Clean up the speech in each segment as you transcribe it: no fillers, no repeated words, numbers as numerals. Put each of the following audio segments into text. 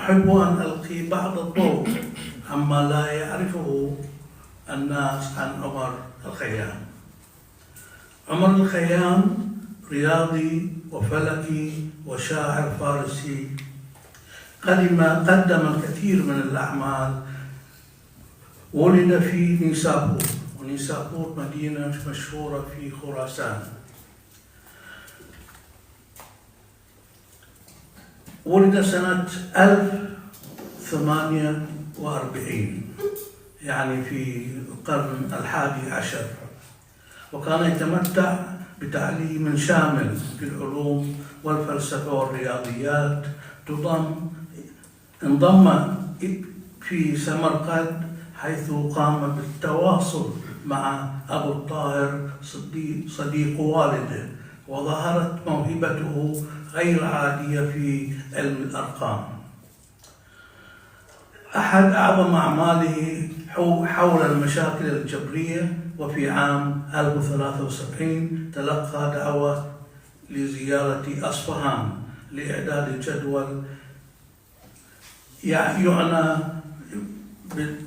أحب أن ألقي بعض الضوء عما لا يعرفه الناس عن عمر الخيام. عمر الخيام رياضي وفلكي وشاعر فارسي قدم الكثير من الأعمال. ولد في نيسابور، ونيسابور مدينة مشهورة في خراسان. ولد سنة 1048 يعني في القرن 11، وكان يتمتع بتعليم شامل في العلوم والفلسفة والرياضيات. انضم في سمرقند حيث قام بالتواصل مع أبو الطاهر صديق والده، وظهرت موهبته غير عادية في علم الأرقام. أحد أعظم أعماله حول المشاكل الجبرية، وفي عام 1073 تلقى دعوة لزيارة أصفهان لإعداد جدول يعنى بالجدول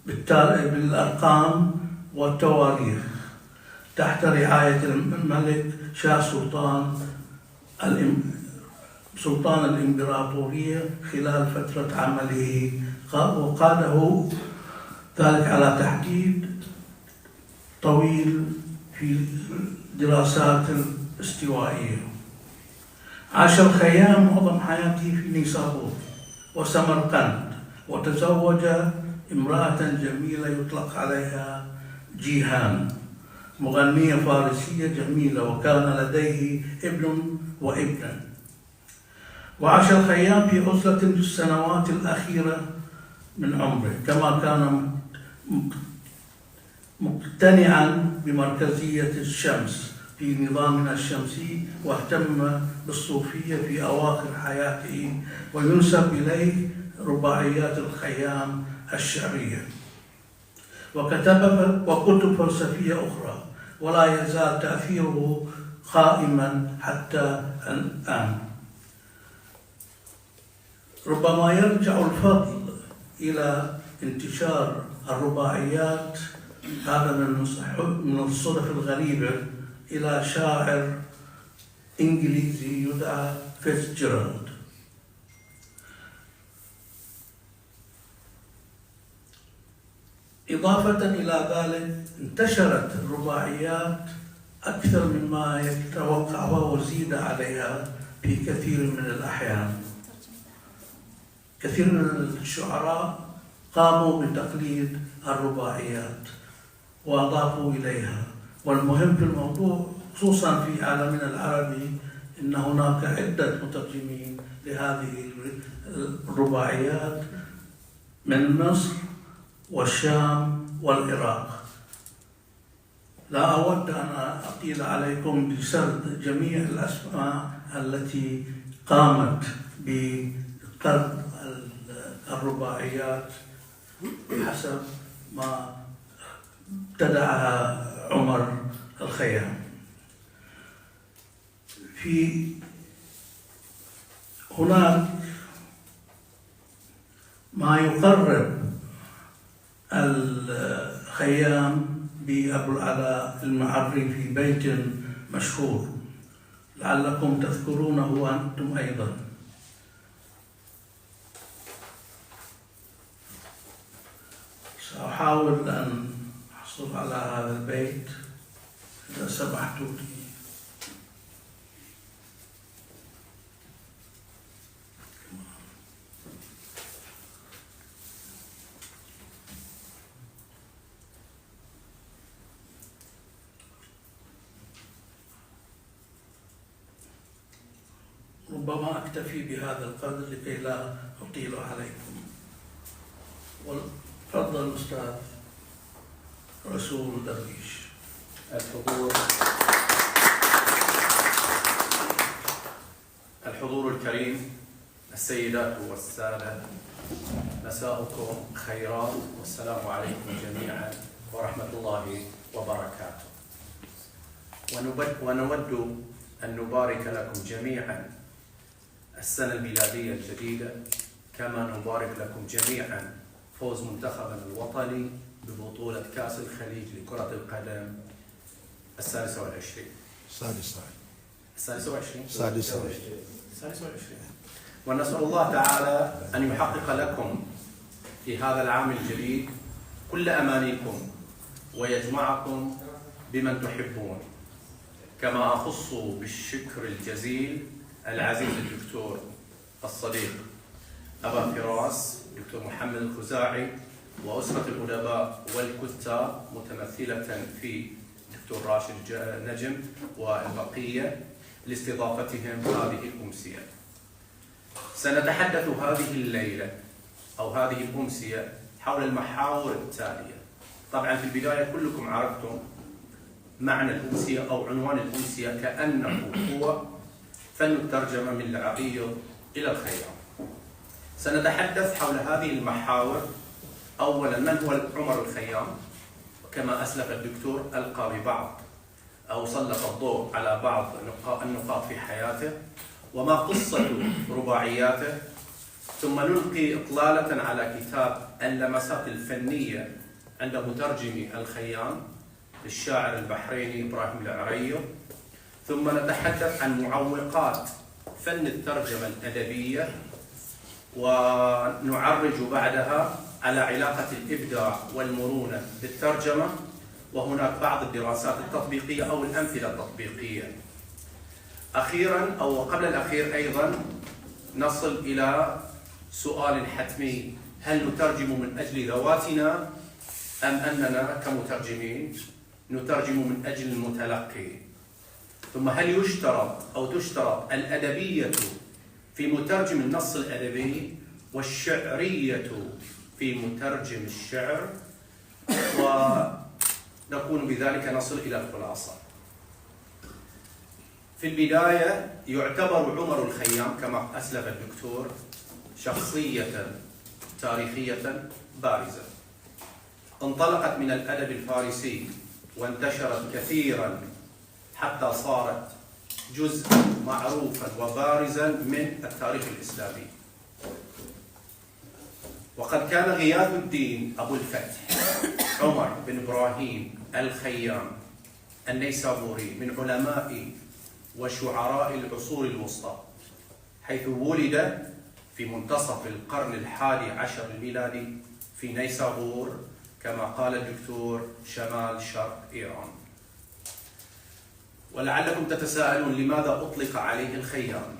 بالأرقام والتواريخ تحت رعاية الملك شاه سلطان الإمبراطورية خلال فترة عمله، وقاده ذلك على تحديد طويل في دراسات الاستوائية. عاش الخيام معظم حياته في نيسابور وسمرقند، وتزوج امرأة جميلة يطلق عليها جيهان، مغنية فارسية جميلة، وكان لديه ابن وابنة. وعاش الخيام في عزلة في السنوات الأخيرة من عمره، كما كان مقتنعا بمركزية الشمس في نظامنا الشمسي، واهتم بالصوفية في أواخر حياته، وينسب إليه رباعيات الخيام الشعرية، وكتب فلسفية أخرى، ولا يزال تأثيره قائما حتى الآن. ربما يرجع الفضل إلى انتشار الرباعيات هذا من الصدف الغريبة إلى شاعر إنجليزي يدعى فيتزجيرالد. إضافة إلى ذلك انتشرت الرباعيات أكثر مما يتوقع وزيد عليها في كثير من الأحيان. كثير من الشعراء قاموا بتقليد الرباعيات وأضافوا إليها. والمهم في الموضوع خصوصا في عالمنا العربي إن هناك عدة مترجمين لهذه الرباعيات من مصر والشام والعراق. لا أود أن أطيل عليكم بسرد جميع الأسماء التي قامت بقرض الرباعيات حسب ما ابتدعها عمر الخيام. في هناك ما يقرب الخيام بأبو العلاء المعري في بيت مشهور لعلكم تذكرونه أنتم أيضا. سأحاول أن أحصل على هذا البيت إذا سمحتوا لي. ربما أكتفي بهذا القدر لكي لا أطيل عليكم. تفضل أستاذ رسول درويش. الحضور الكريم، السيدات والسادة، مساءكم خيرات، والسلام عليكم جميعا ورحمة الله وبركاته. ونود أن نبارك لكم جميعا السنة الميلادية الجديدة، كما نبارك لكم جميعا فوز منتخبنا الوطني ببطولة كأس الخليج لكرة القدم السادسة والعشرين. ونسأل الله تعالى أن يحقق لكم في هذا العام الجديد كل أمانيكم ويجمعكم بمن تحبون. كما أخص بالشكر الجزيل العزيز الدكتور الصديق أبا فراس دكتور محمد الخزاعي وأسرة الأدباء والكتاب متمثلة في دكتور راشد نجم والبقية لاستضافتهم هذه الأمسية. سنتحدث هذه الليلة أو هذه الأمسية حول المحاور التالية. طبعا في البداية كلكم عرفتم معنى الأمسية أو عنوان الأمسية كأنه هو فن الترجمة من العربية إلى الخيام. سنتحدث حول هذه المحاور. أولا، من هو عمر الخيام؟ كما أسلف الدكتور ألقى ببعض أو سلط الضوء على بعض النقاط في حياته وما قصة رباعياته، ثم نلقي إطلالة على كتاب اللمسات الفنية عند مترجم الخيام للشاعر البحريني إبراهيم العريو، ثم نتحدث عن معوقات فن الترجمة الأدبية، ونعرج بعدها على علاقة الإبداع والمرونة بالترجمة، وهناك بعض الدراسات التطبيقية أو الأمثلة التطبيقية. أخيراً أو قبل الأخير أيضاً نصل إلى سؤال حتمي: هل نترجم من أجل ذواتنا أم أننا كمترجمين نترجم من أجل المتلقي؟ ثم هل يشترط أو تشترط الأدبية في مترجم النص الأدبي والشعرية في مترجم الشعر؟ ونكون بذلك نصل إلى الخلاصة. في البداية يعتبر عمر الخيام كما أسلف الدكتور شخصية تاريخية بارزة، انطلقت من الأدب الفارسي وانتشرت كثيرا حتى صارت جزءا معروفا وبارزا من التاريخ الإسلامي. وقد كان غياث الدين أبو الفتح عمر بن إبراهيم الخيام النيسابوري من علماء وشعراء العصور الوسطى، حيث ولد في منتصف القرن الحادي عشر الميلادي في نيسابور كما قال الدكتور شمال شرق إيران. ولعلكم تتساءلون لماذا أطلق عليه الخيام؟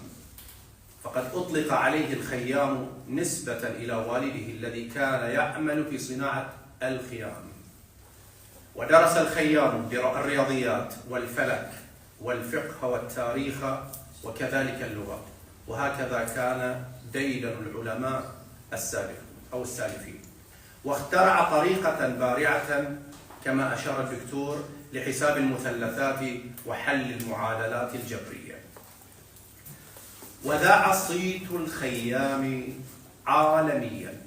فقد أطلق عليه الخيام نسبة إلى والده الذي كان يعمل في صناعة الخيام، ودرس الخيام الرياضيات والفلك والفقه والتاريخ وكذلك اللغة، وهكذا كان ديدن العلماء السالفين. واخترع طريقة بارعة كما أشار الدكتور لحساب المثلثات وحل المعادلات الجبرية. وذاع صيت الخيام عالميا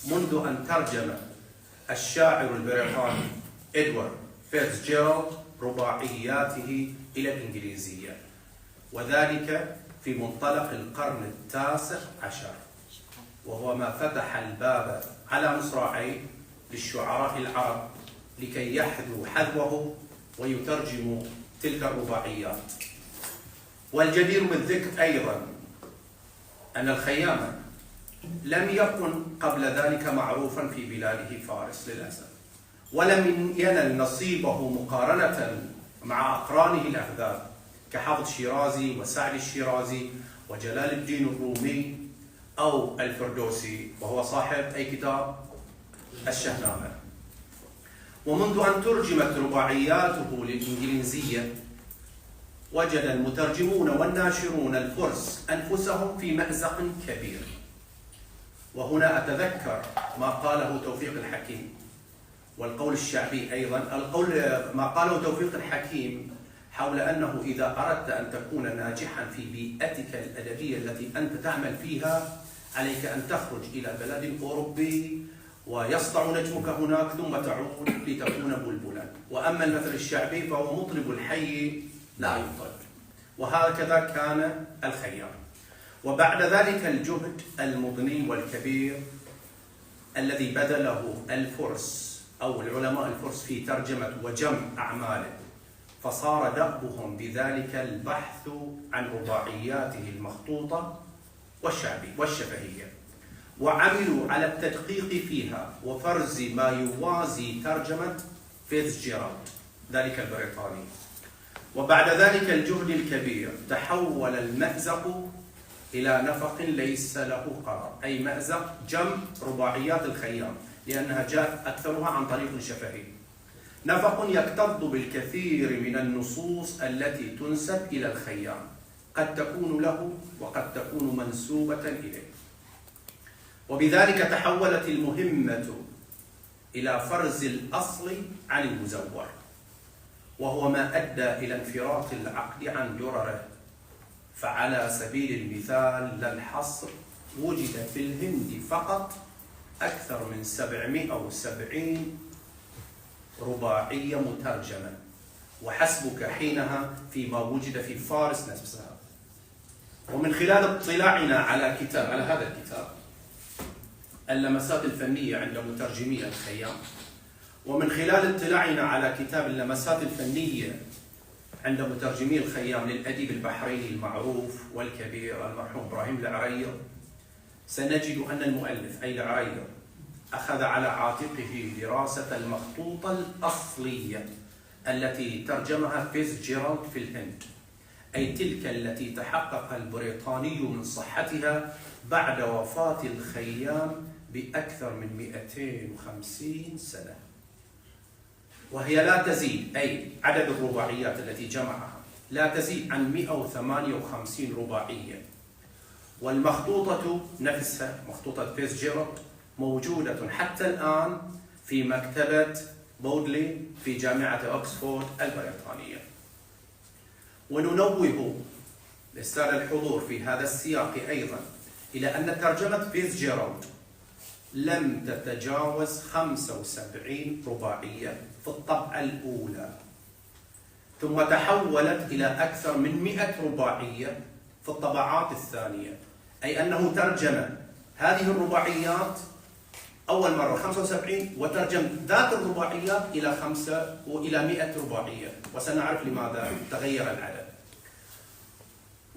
منذ أن ترجم الشاعر البريطاني إدوارد فيتزجيرالد رباعياته إلى الإنجليزية، وذلك في منطلق القرن التاسع عشر، وهو ما فتح الباب على مصراعيه للشعراء العرب لكي يحذوا حذوه ويترجموا تلك الرباعيات. والجدير بالذكر أيضا أن الخيام لم يكن قبل ذلك معروفا في بلاده فارس للأسف، ولم ينل نصيبه مقارنة مع أقرانه الأخذاب كحافظ شيرازي وسعد الشيرازي وجلال الدين الرومي أو الفردوسي وهو صاحب أي كتاب الشهنامة. ومنذ أن ترجمت رباعياته للإنجليزية وجد المترجمون والناشرون الفرس أنفسهم في مأزق كبير. وهنا أتذكر ما قاله توفيق الحكيم والقول الشعبي أيضا، ما قاله توفيق الحكيم حول أنه إذا أردت أن تكون ناجحا في بيئتك الأدبية التي أنت تعمل فيها عليك أن تخرج إلى بلد أوروبي ويسطع نجمك هناك ثم تعود لتكون بلبلا، وأما المثل الشعبي فهو مطرب الحي لا يطرب. وهكذا كان الخيام. وبعد ذلك الجهد المضني والكبير الذي بذله الفرس أو العلماء الفرس في ترجمة وجمع أعماله، فصار دأبهم بذلك البحث عن رباعياته المخطوطة والشفهية، وعملوا على التدقيق فيها وفرز ما يوازي ترجمة فيتزجيرالد ذلك البريطاني. وبعد ذلك الجهد الكبير تحول المأزق إلى نفق ليس له قرار، أي مأزق جمع رباعيات الخيام، لأنها جاءت أكثرها عن طريق شفهي. نفق يكتظ بالكثير من النصوص التي تنسب إلى الخيام، قد تكون له وقد تكون منسوبة إليه. وبذلك تحولت المهمة إلى فرز الأصل عن المزور، وهو ما أدى إلى انفراط العقد عن درره. فعلى سبيل المثال لا الحصر، وجد في الهند فقط أكثر من 770 رباعية مترجمة، وحسبك حينها فيما وجد في فارس نفسها. ومن خلال اطلاعنا على هذا الكتاب اللمسات الفنية عند مترجمي الخيام، ومن خلال اطلاعنا على كتاب اللمسات الفنية عند مترجمي الخيام للأديب البحريني المعروف والكبير المرحوم إبراهيم العريض، سنجد أن المؤلف أي العريض أخذ على عاتقه دراسة المخطوطة الأصلية التي ترجمها فيتزجيرالد في الهند، أي تلك التي تحقق البريطاني من صحتها بعد وفاة الخيام بأكثر من 250 سنة، وهي لا تزيد، أي عدد الرباعيات التي جمعها لا تزيد عن 158 رباعية. والمخطوطة نفسها مخطوطة فيتزجيرالد موجودة حتى الآن في مكتبة بودلي في جامعة أوكسفورد البريطانية. وننوه للسادة الحضور في هذا السياق أيضا إلى أن ترجمة فيتزجيرالد لم تتجاوز 75 رباعية في الطبعة الأولى، ثم تحولت إلى أكثر من 100 رباعية في الطبعات الثانية، أي أنه ترجم هذه الرباعيات أول مرة 75 وترجم ذات الرباعيات إلى 100 رباعية، وسنعرف لماذا تغير العدد.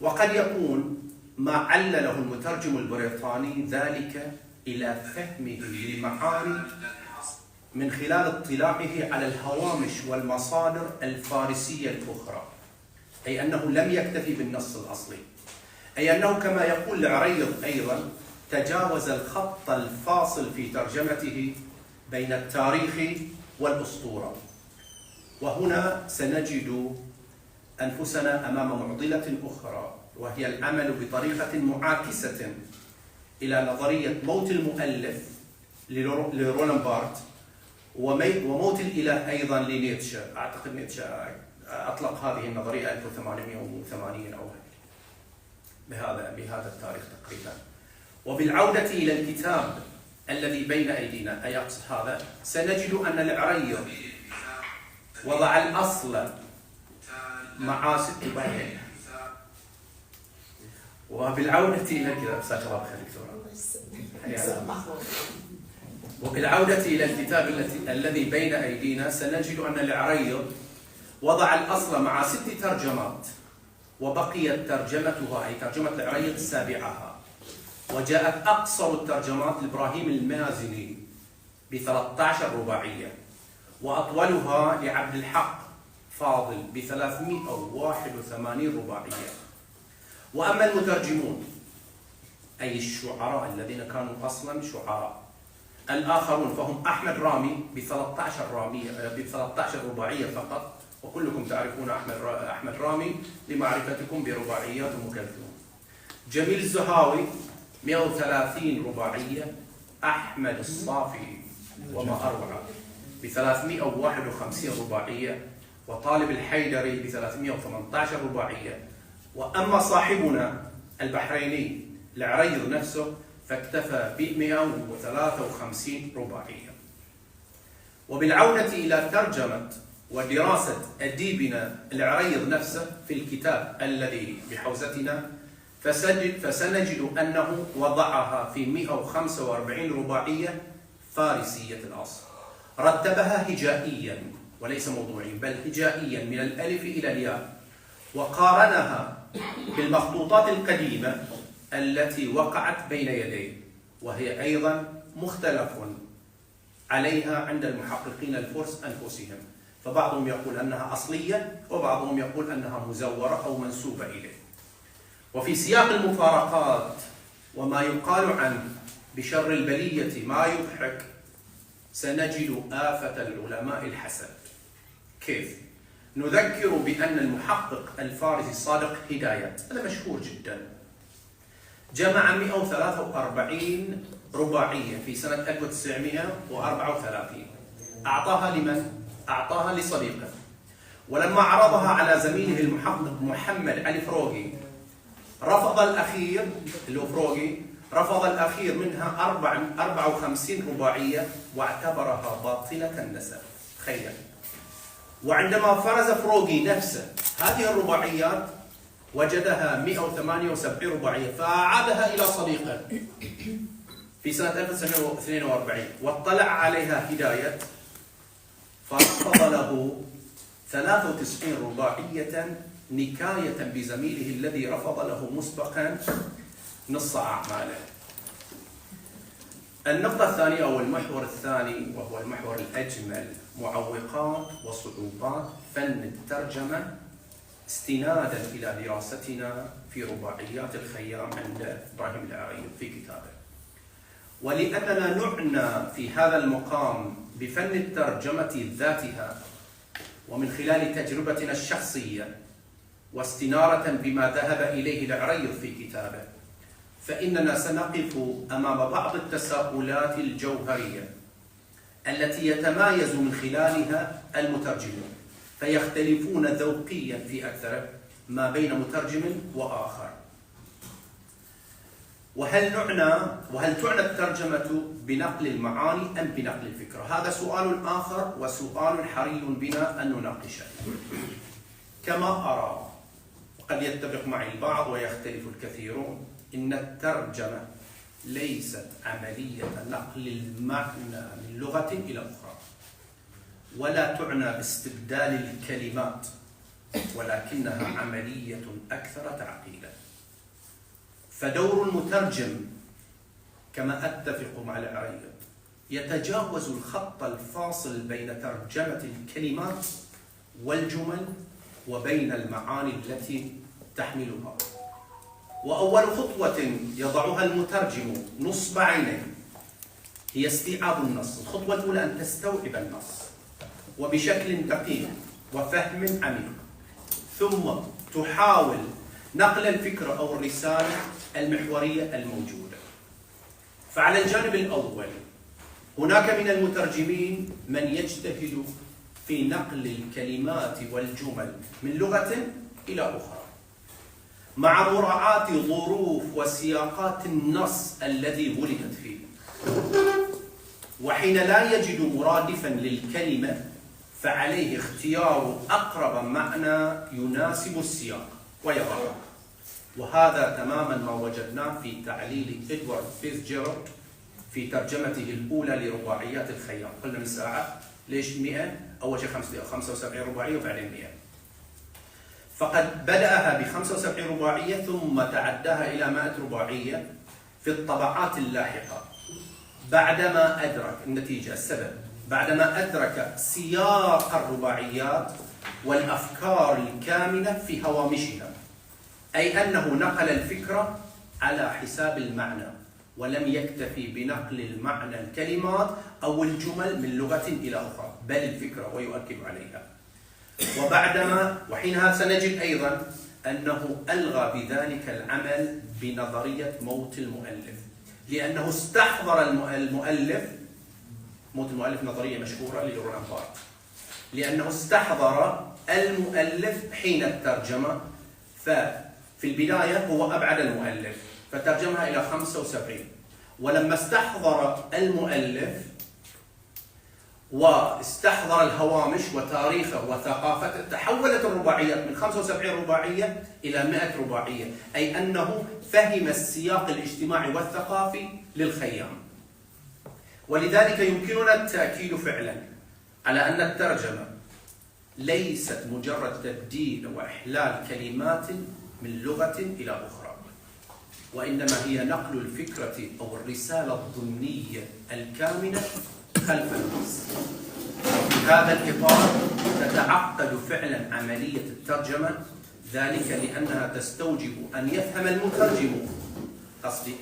وقد يكون ما علله المترجم البريطاني ذلك إلى فهمه للمعاني من خلال اطلاعه على الهوامش والمصادر الفارسية الأخرى، أي أنه لم يكتفي بالنص الأصلي، أي أنه كما يقول العريض أيضا تجاوز الخط الفاصل في ترجمته بين التاريخ والأسطورة. وهنا سنجد أنفسنا أمام معضلة أخرى، وهي العمل بطريقة معاكسة إلى نظرية موت المؤلف لرولان بارت وموت الإله أيضا لنيتشه. أعتقد نيتشه أطلق هذه النظرية 1880 أو بهذا التاريخ تقريبا. وبالعودة إلى الكتاب الذي بين أيدينا، أي أقصد هذا، سنجد أن العريض وضع الأصل مع 6 بيان. وبالعودة إلى الكتاب وبالعودة إلى الكتاب الذي بين أيدينا سنجد أن العريض وضع الأصل مع 6 ترجمات، وبقيت ترجمتها أي ترجمة العريض سابعها، وجاءت أقصر الترجمات لإبراهيم المازني ب13 رباعية، وأطولها لعبد الحق فاضل ب381 رباعية. وأما المترجمون أي الشعراء الذين كانوا أصلا شعراء الآخرون فهم أحمد رامي ب13 رباعية فقط، وكلكم تعرفون أحمد رامي لمعرفتكم برباعيات أم كلثوم. جميل الزهاوي 130 رباعية، أحمد الصافي وما أروع ب351 رباعية، وطالب الحيدري ب318 رباعية. وأما صاحبنا البحريني العريض نفسه فاكتفى ب153 رباعية. وبالعودة إلى ترجمة ودراسة أديبنا العريض نفسه في الكتاب الذي بحوزتنا فسنجد أنه وضعها في 145 رباعية فارسية الأصل، رتبها هجائيا وليس موضوعيا بل هجائيا من الألف إلى الياء، وقارنها بالمخطوطات القديمة التي وقعت بين يديه، وهي أيضا مختلف عليها عند المحققين الفرس أنفسهم، فبعضهم يقول أنها أصلية وبعضهم يقول أنها مزورة أو منسوبة إليه. وفي سياق المفارقات وما يقال عنه بشر البلية ما يضحك، سنجد آفة العلماء الحسد. كيف؟ نذكر بأن المحقق الفارسي صادق هداية، هذا مشهور جدا، جمع 143 رباعية في سنة 1934. أعطاها لمن؟ أعطاها لصديقه، ولما عرضها على زميله المحقق محمد علي فروغي رفض الأخير اللي هو فروغي، رفض الأخير منها 54 رباعية واعتبرها باطلة النسب. تخيل. وعندما فرز فروغي نفسه هذه الرباعيات وجدها 178 رباعية، فأعادها إلى صديقه في سنة 1942 واطلع عليها هداية، فرفض له 93 رباعية نكاية بزميله الذي رفض له مسبقا نص أعماله. النقطة الثانية أو المحور الثاني وهو المحور الأجمل، معوقات وصعوبات فن الترجمة استنادا إلى دراستنا في رباعيات الخيام عند إبراهيم العرايب في كتابه. ولأننا نعنى في هذا المقام بفن الترجمة ذاتها ومن خلال تجربتنا الشخصية واستنارة بما ذهب إليه العريض في كتابه، فإننا سنقف أمام بعض التساؤلات الجوهرية التي يتمايز من خلالها المترجمون، فيختلفون ذوقيا في أكثر ما بين مترجم وآخر. وهل تعنى الترجمة بنقل المعاني أم بنقل الفكرة؟ هذا سؤال آخر وسؤال حري بنا أن نناقشه. كما أرى وقد يتفق معي البعض ويختلف الكثيرون، إن الترجمة ليست عملية نقل المعنى من لغة إلى أخرى، ولا تعنى باستبدال الكلمات، ولكنها عملية أكثر تعقيدا. فدور المترجم كما أتفق مع العريض يتجاوز الخط الفاصل بين ترجمة الكلمات والجمل وبين المعاني التي تحملها. وأول خطوة يضعها المترجم نصب عينيه هي استيعاب النص. الخطوة الأولى أن تستوعب النص وبشكل دقيق وفهم عميق، ثم تحاول نقل الفكرة أو الرسالة المحورية الموجودة. فعلى الجانب الأول هناك من المترجمين من يجتهد في نقل الكلمات والجمل من لغة إلى أخرى مع مراعاة ظروف وسياقات النص الذي ولدت فيه، وحين لا يجد مرادفا للكلمة فعليه اختيار أقرب معنى يناسب السياق ويضعه. وهذا تماما ما وجدناه في تعليل إدوارد فيتزجيرالد في ترجمته الأولى لرباعيات الخيام. قلنا من ساعة ليش 100؟ أول شيء 75 رباعية وبعدين 100. فقد بدأها ب 75 رباعية ثم تعداها إلى 100 رباعية في الطبعات اللاحقة بعدما أدرك النتيجة السبب، بعدما أدرك سياق الرباعيات والأفكار الكامنة في هوامشها، أي أنه نقل الفكرة على حساب المعنى ولم يكتفي بنقل المعنى الكلمات أو الجمل من لغة إلى أخرى، بل الفكرة ويؤكد عليها. وحينها سنجد أيضا أنه ألغى بذلك العمل بنظرية موت المؤلف، لأنه استحضر المؤلف، موت المؤلف نظرية مشهورة للوران بارت، لأنه استحضر المؤلف حين الترجمة، ففي البداية هو أبعد المؤلف فترجمها إلى 75، ولما استحضر المؤلف واستحضر الهوامش وتاريخه وثقافته، تحولت الرباعيات من 75 رباعية إلى 100 رباعية، أي أنه فهم السياق الاجتماعي والثقافي للخيام. ولذلك يمكننا التأكيد فعلا على أن الترجمة ليست مجرد تبديل وإحلال كلمات من لغة إلى أخرى، وإنما هي نقل الفكرة أو الرسالة الضمنية الكامنة خلف النص. في هذا الإطار تتعقد فعلا عملية الترجمة، ذلك لأنها تستوجب أن يفهم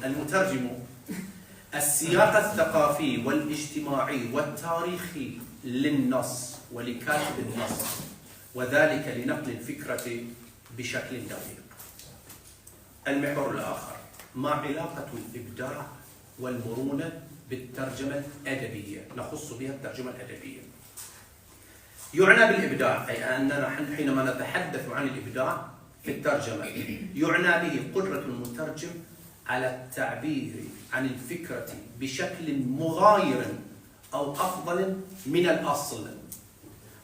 المترجم السياق الثقافي والاجتماعي والتاريخي للنص ولكاتب النص، وذلك لنقل الفكرة بشكل دقيق. المحور الآخر: ما علاقة الإبداع والمرونة بالترجمة الأدبية؟ نخص بها الترجمة الأدبية. يعنى بالإبداع، أي أننا حينما نتحدث عن الإبداع في الترجمة يعنى به قدرة المترجم على التعبير عن الفكرة بشكل مغاير أو أفضل من الأصل،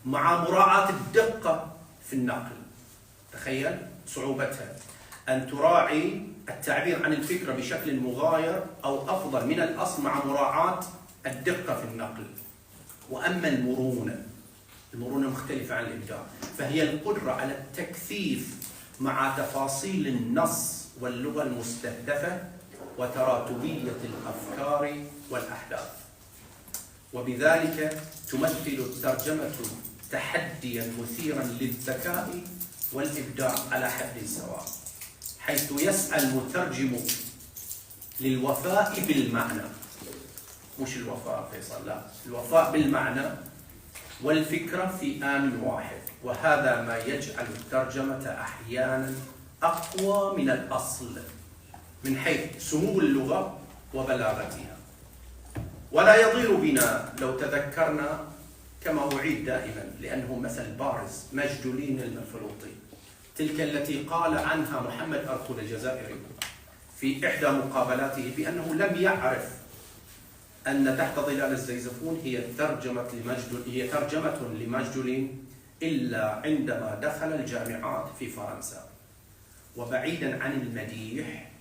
مع مراعاة الدقة في النقل. تخيل صعوبتها، أن تراعي التعبير عن الفكرة بشكل مغاير أو أفضل من الأصل مع مراعاة الدقة في النقل. وأما المرونة مختلفة عن الإبداع، فهي القدرة على التكثيف مع تفاصيل النص واللغة المستهدفة وتراتبية الأفكار والأحداث. وبذلك تمثل الترجمة تحديا مثيرا للذكاء والإبداع على حد سواء، حيث يسعى المترجم للوفاء بالمعنى، مش الوفاء فيصل، لا، الوفاء بالمعنى والفكرة في آن واحد، وهذا ما يجعل الترجمة أحيانا أقوى من الأصل من حيث سمو اللغة وبلاغتها. ولا يضير بنا لو تذكرنا كما أعيد دائما لأنه مثل بارز مجدولين المنفلوطي، تلك التي قال عنها محمد أرطول الجزائري في إحدى مقابلاته بأنه لم يعرف أن تحت ظلال الزيزفون هي ترجمة لمجدولين إلا عندما دخل الجامعات في فرنسا. وبعيدا عن المديح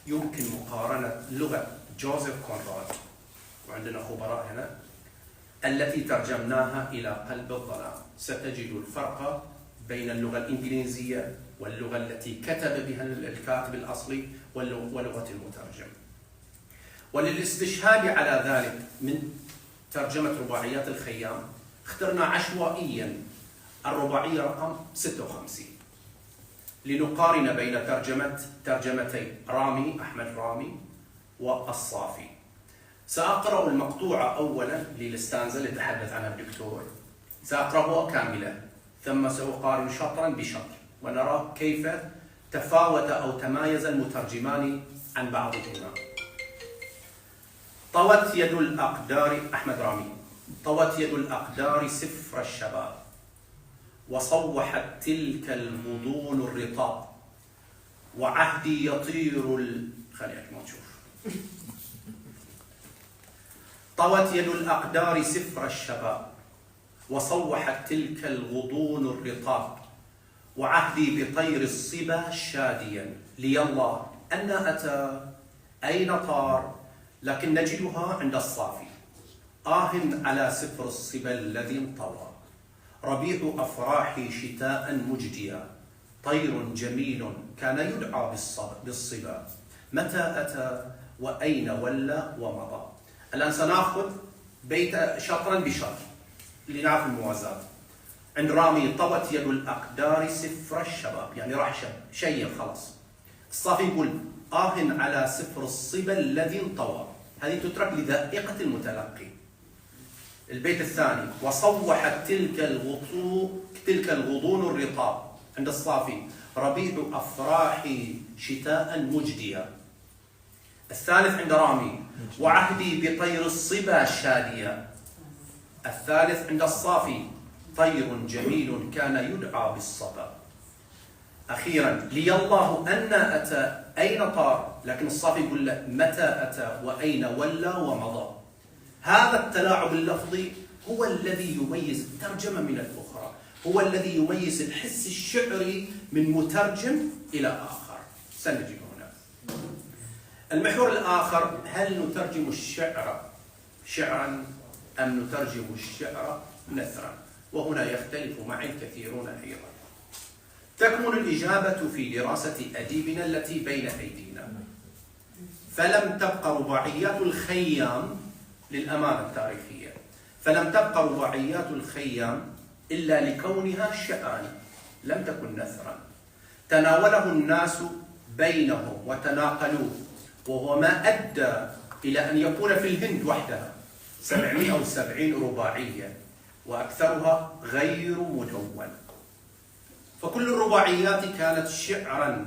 يمكن مقارنة لغة جوزيف كونراد، وعندنا خبراء هنا، التي ترجمناها إلى قلب الظلام. ستجد الفرق بين اللغة الإنجليزية واللغة التي كتب بها الكاتب الأصلي ولغة المترجم. وللاستشهاد على ذلك من ترجمة رباعيات الخيام اخترنا عشوائيا الرباعية رقم 56 لنقارن بين ترجمتي أحمد رامي والصافي. سأقرأ المقطوعة أولا للستانزا اللي تحدث عنها الدكتور، سأقرأها كاملة ثم سأقارن شطرا بشطر ونرى كيف تفاوت أو تمايز المترجمان عن بعضهما. طوت يد الأقدار، أحمد رامي: طوت يد الأقدار سفر الشباب وصوحت تلك الغضون الرطاب وعهدي يطير خليك ما تشوف. طوت يد الأقدار سفر الشباب وصوحت تلك الغضون الرطاب وعهدي بطير الصبا شاديا لي الله أن أتى أين طار لكن نجدها عند الصافي. على سفر الصبا الذي انطوى ربيع أفراحي شتاء مجديا طير جميل كان يدعى بالصبا متى أتى وأين ولى ومضى. الآن سنأخذ بيت شطرا بشطر لنعرف الموازاة. عند رامي: طوت يد الأقدار سفر الشباب، يعني راح شيء خلاص. الصافي يقول: على سفر الصبا الذي انطوى، هذه تترك لذائقة المتلقي. البيت الثاني: وصوحت تلك الغضون الرطاب، عند الصافي: ربيع أفراحي شتاء مجديا. الثالث عند رامي: وعهدي بطير الصبا شاديا. الثالث عند الصافي: طير جميل كان يدعى بالصبا. أخيرا: لي الله أن أتى أين طار، لكن الصافي يقول له متى أتى وأين ولى ومضى. هذا التلاعب اللفظي هو الذي يميز الترجمة من الأخرى، هو الذي يميز الحس الشعري من مترجم إلى آخر. سنجي هنا. المحور الآخر: هل نترجم الشعر شعرا أم نترجم الشعر نثرا؟ وهنا يختلف معي الكثيرون أيضا. تكمن الإجابة في دراسة أديبنا التي بين أيدينا، فلم تبقى رباعيات الخيام للأمانة التاريخية، فلم تبقى رباعيات الخيام إلا لكونها شعرا لم تكن نثرا، تناوله الناس بينهم وتناقلوه، وهو ما أدى إلى أن يكون في الهند وحدها 770 رباعية وأكثرها غير مدون. فكل الرباعيات كانت شعرا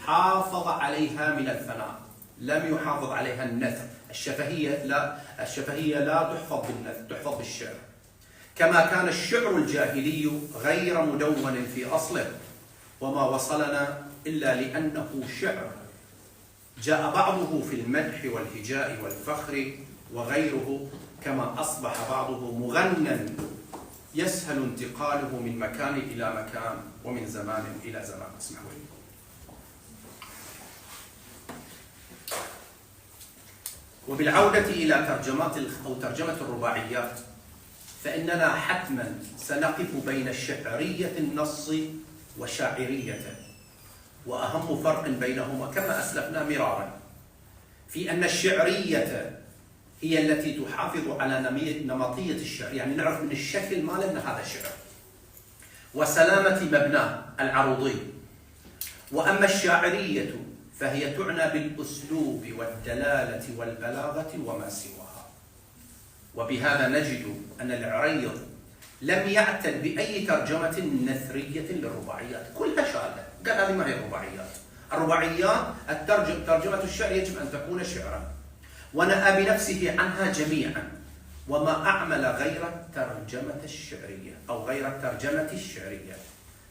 حافظ عليها من الثناء، لم يحافظ عليها النثر. الشفهية لا تحفظ بالنثر، تحفظ بالشعر. كما كان الشعر الجاهلي غير مدون في أصله، وما وصلنا إلا لأنه شعر، جاء بعضه في المدح والهجاء والفخر وغيره، كما أصبح بعضه مغنى يسهل انتقاله من مكان إلى مكان ومن زمان إلى زمان. اسمحوا لي. وبالعودة إلى ترجمة الرباعيات، فإننا حتما سنقف بين شعرية النص وشاعريته، وأهم فرق بينهما كما أسلفنا مرارا في أن الشعرية هي التي تحافظ على نمطية الشعر، يعني نعرف من الشكل ماله أن هذا شعر، وسلامة مبناه العروضي. وأما الشاعرية فهي تعنى بالأسلوب والدلالة والبلاغة وما سواها. وبهذا نجد أن العريض لم يعتد بأي ترجمة نثرية للرباعيات، كلها شاذة، قال هذه ما هي الرباعيات. الرباعيات ترجمة الشعر يجب أن تكون شعرا، ونأى بنفسه عنها جميعا، وما أعمل غير الترجمة الشعرية أو غير الترجمة الشعرية،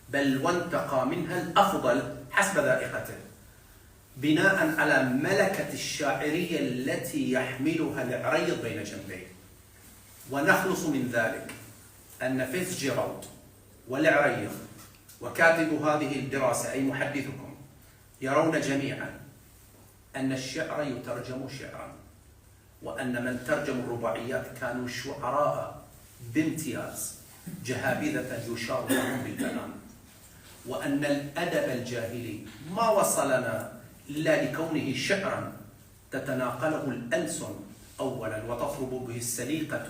بل وانتقى منها الأفضل حسب ذائقته، بناء على ملكة الشاعرية التي يحملها العريض بين جنبيه. ونخلص من ذلك أن فيتزجيرالد والعريض وكاتب هذه الدراسة أي محدثكم يرون جميعا أن الشعر يترجم شعرا، وأن من ترجم الرباعيات كانوا شعراء بامتياز، جهابذة يشار لهم بالكلام، وأن الأدب الجاهلي ما وصلنا إلا لكونه شعرا تتناقله الألسن أولا وتطرب به السليقة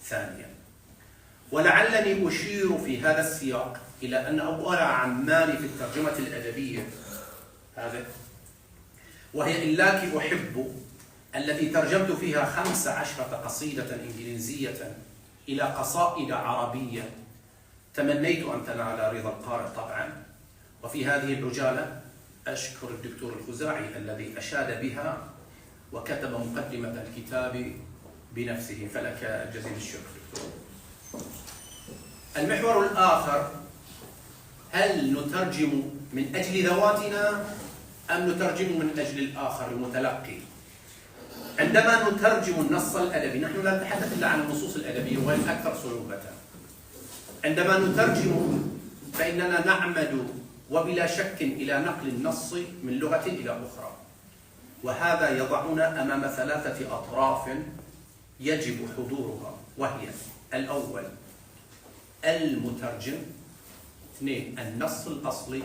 ثانيا. ولعلني أشير في هذا السياق إلى أن أول عمان في الترجمة الأدبية هذا، وهي إلاك أحب، التي ترجمت فيها 15 قصيدة إنجليزية إلى قصائد عربية تمنيت أن تنال رضا القارئ طبعا. وفي هذه العجالة أشكر الدكتور الخزاعي الذي أشاد بها وكتب مقدمة الكتاب بنفسه، فلك جزيل الشكر دكتور. المحور الآخر: هل نترجم من أجل ذواتنا أم نترجم من أجل الآخر المتلقي؟ عندما نترجم النص الأدبي، نحن لا نتحدث إلا عن النصوص الأدبية وهي الأكثر صعوبة. عندما نترجم فإننا نعمد وبلا شك إلى نقل النص من لغة إلى أخرى، وهذا يضعنا أمام 3 أطراف يجب حضورها، وهي: الأول المترجم، 2 النص الأصلي،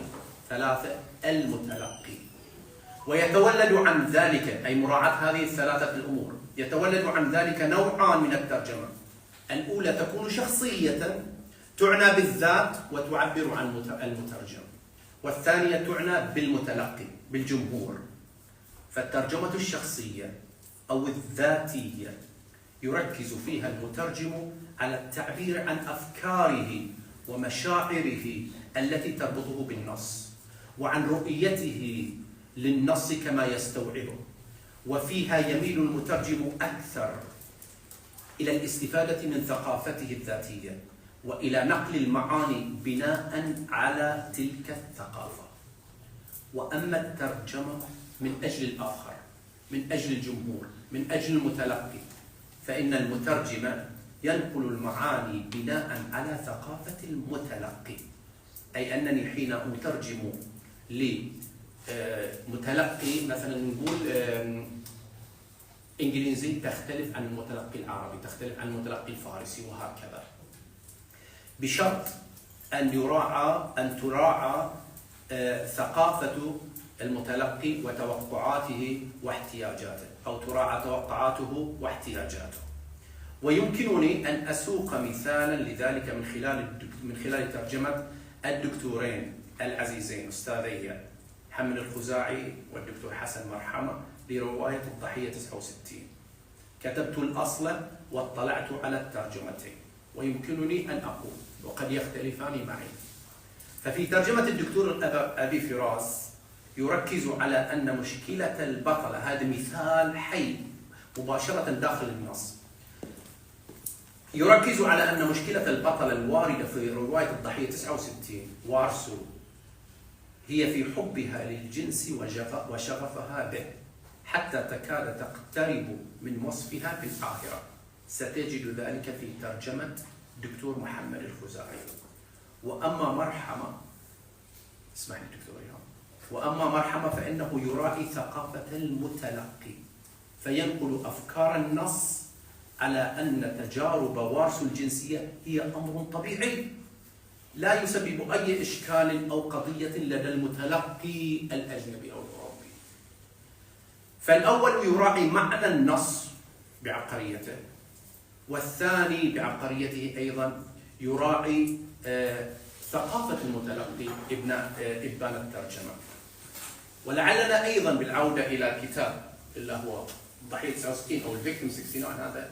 3 المتلقي. ويتولد عن ذلك، أي مراعاة هذه ال3 الأمور، يتولد عن ذلك نوعان من الترجمة. الأولى تكون شخصية تعنى بالذات وتعبر عن المترجم، والثانية تعنى بالمتلقي بالجمهور. فالترجمة الشخصية أو الذاتية يركز فيها المترجم على التعبير عن أفكاره ومشاعره التي تربطه بالنص، وعن رؤيته للنص كما يستوعبه، وفيها يميل المترجم أكثر إلى الاستفادة من ثقافته الذاتية وإلى نقل المعاني بناء على تلك الثقافة. وأما الترجمة من أجل الآخر، من أجل الجمهور، من أجل المتلقي، فإن المترجم ينقل المعاني بناء على ثقافة المتلقي، أي أنني حين أترجم لمتلقي مثلا نقول إنجليزي تختلف عن المتلقي العربي، تختلف عن المتلقي الفارسي وهكذا، بشرط أن تراعى ثقافة المتلقي وتوقعاته واحتياجاته، أو تراعى توقعاته واحتياجاته. ويمكنني أن أسوق مثالا لذلك من خلال ترجمة الدكتورين العزيزين أستاذي محمد الخزاعي والدكتور حسن مرحمة لرواية الضحية 69. كتبت الأصل واطلعت على الترجمتين، ويمكنني أن أقول وقد يختلفان معي. ففي ترجمة الدكتور أبي فراس يركز على أن مشكلة البطلة، هذا مثال حي مباشرة داخل النص، يركز على أن مشكلة البطلة الواردة في رواية الضحية 69 وارسو هي في حبها للجنس وشغفها به، حتى تكاد تقترب من وصفها في الآخرة. ستجد ذلك في ترجمة دكتور محمد الخزاعي. وأما مرحمة، اسمح لي دكتور إيهاب، وأما مرحمة فإنه يراعي ثقافة المتلقي، فينقل أفكار النص على أن تجارب وارسو الجنسية هي أمر طبيعي لا يسبب أي إشكال أو قضية لدى المتلقي الأجنبي أو الأوروبي. فالأول يراعي معنى النص بعبقريته، والثاني بعبقريته أيضا يراعي ثقافة المتلقي إبان الترجمة. ولعلنا أيضا بالعودة إلى الكتاب اللي هو ضحية 69 أو الفيكتيم 69 هذا،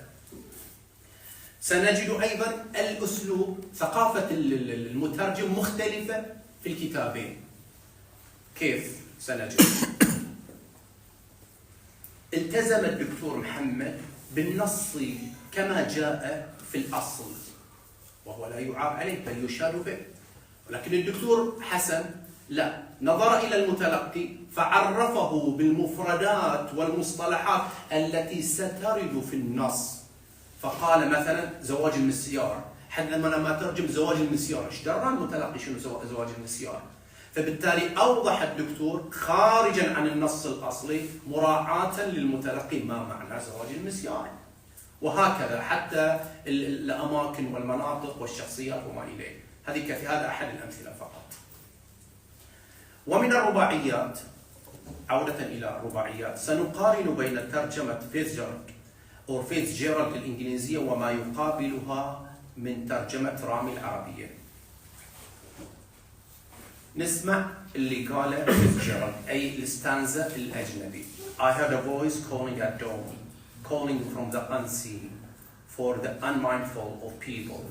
سنجد أيضا الأسلوب ثقافة المترجم مختلفة في الكتابين. كيف سنجد؟ التزم الدكتور محمد بالنص كما جاء في الأصل، وهو لا يعاب عليه بل يشار به. ولكن الدكتور حسن لا، نظر إلى المتلقي فعرفه بالمفردات والمصطلحات التي سترد في النص. فقال مثلا زواج المسيار، حينما أنا ما ترجم زواج المسيار، ايش درى المتلقي شنو زواج المسيار؟ فبالتالي أوضح الدكتور خارجا عن النص الأصلي مراعاة للمتلقي ما معنى زواج المسيار، وهكذا حتى الأماكن والمناطق والشخصيات وما إليه. هذا أحد الأمثلة فقط. ومن الرباعيات، عودة إلى الرباعيات، سنقارن بين ترجمة فيتزجيرالد الإنجليزية وما يقابلها من ترجمة رامي العربية. نسمع اللي قاله فيتزجيرالد، أي الستانزا الأجنبي. I heard a voice calling at dawn, calling from the unseen, for the unmindful of people,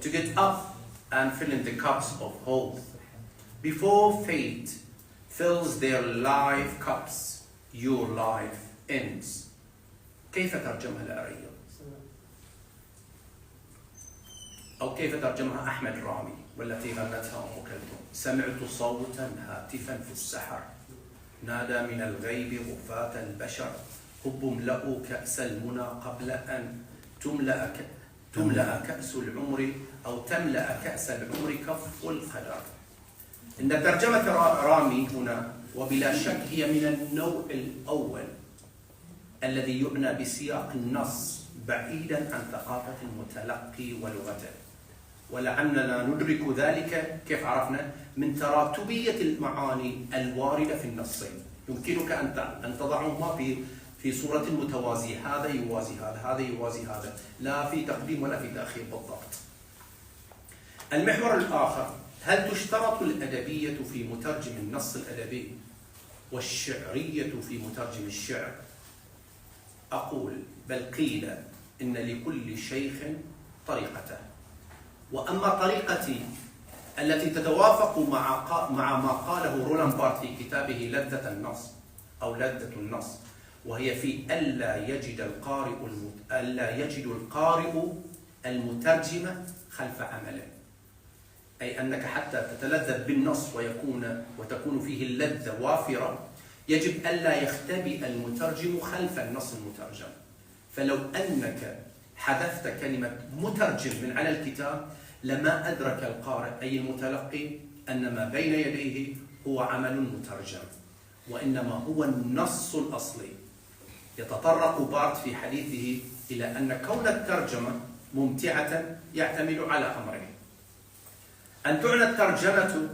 to get up and fill in the cups of hope. Before fate fills their life cups, your life ends. كيف ترجمها الأرية؟ أو كيف ترجمها أحمد رامي والتي غنتها أم كلثوم؟ سمعت صوتا هاتفا في السحر، نادى من الغيب غفاة البشر، هب املأوا كأس المنى قبل أن تملأ كأس العمر، أو تملأ كأس العمر كف القدر. إن ترجمة رامي هنا وبلا شك هي من النوع الأول الذي يعنى بسياق النص بعيدا عن ثقافة المتلقي ولغته. ولعلنا ندرك ذلك كيف عرفنا؟ من تراتبية المعاني الواردة في النصين. يمكنك أن تضعهما في صورة متوازية، هذا يوازي هذا، هذا يوازي هذا، لا في تقديم ولا في تأخير بالضبط. المحور الآخر، هل تشترط الأدبية في مترجم النص الأدبي والشعرية في مترجم الشعر؟ أقول بل قيل إن لكل شيخ طريقته، وأما طريقتي التي تتوافق مع ما قاله رولان بارث في كتابه لذة النص أو لذة النص، وهي في ألا يجد القارئ المترجم خلف عمله، أي أنك حتى تتلذذ بالنص وتكون فيه اللذة وافرة، يجب ألا يختبئ المترجم خلف النص المترجم. فلو أنك حذفت كلمة مترجم من على الكتاب لما أدرك القارئ أي المتلقي أن ما بين يديه هو عمل مترجم، وإنما هو النص الأصلي. يتطرق بارت في حديثه إلى أن كون الترجمة ممتعة يعتمد على أمرين: أن تعنى الترجمة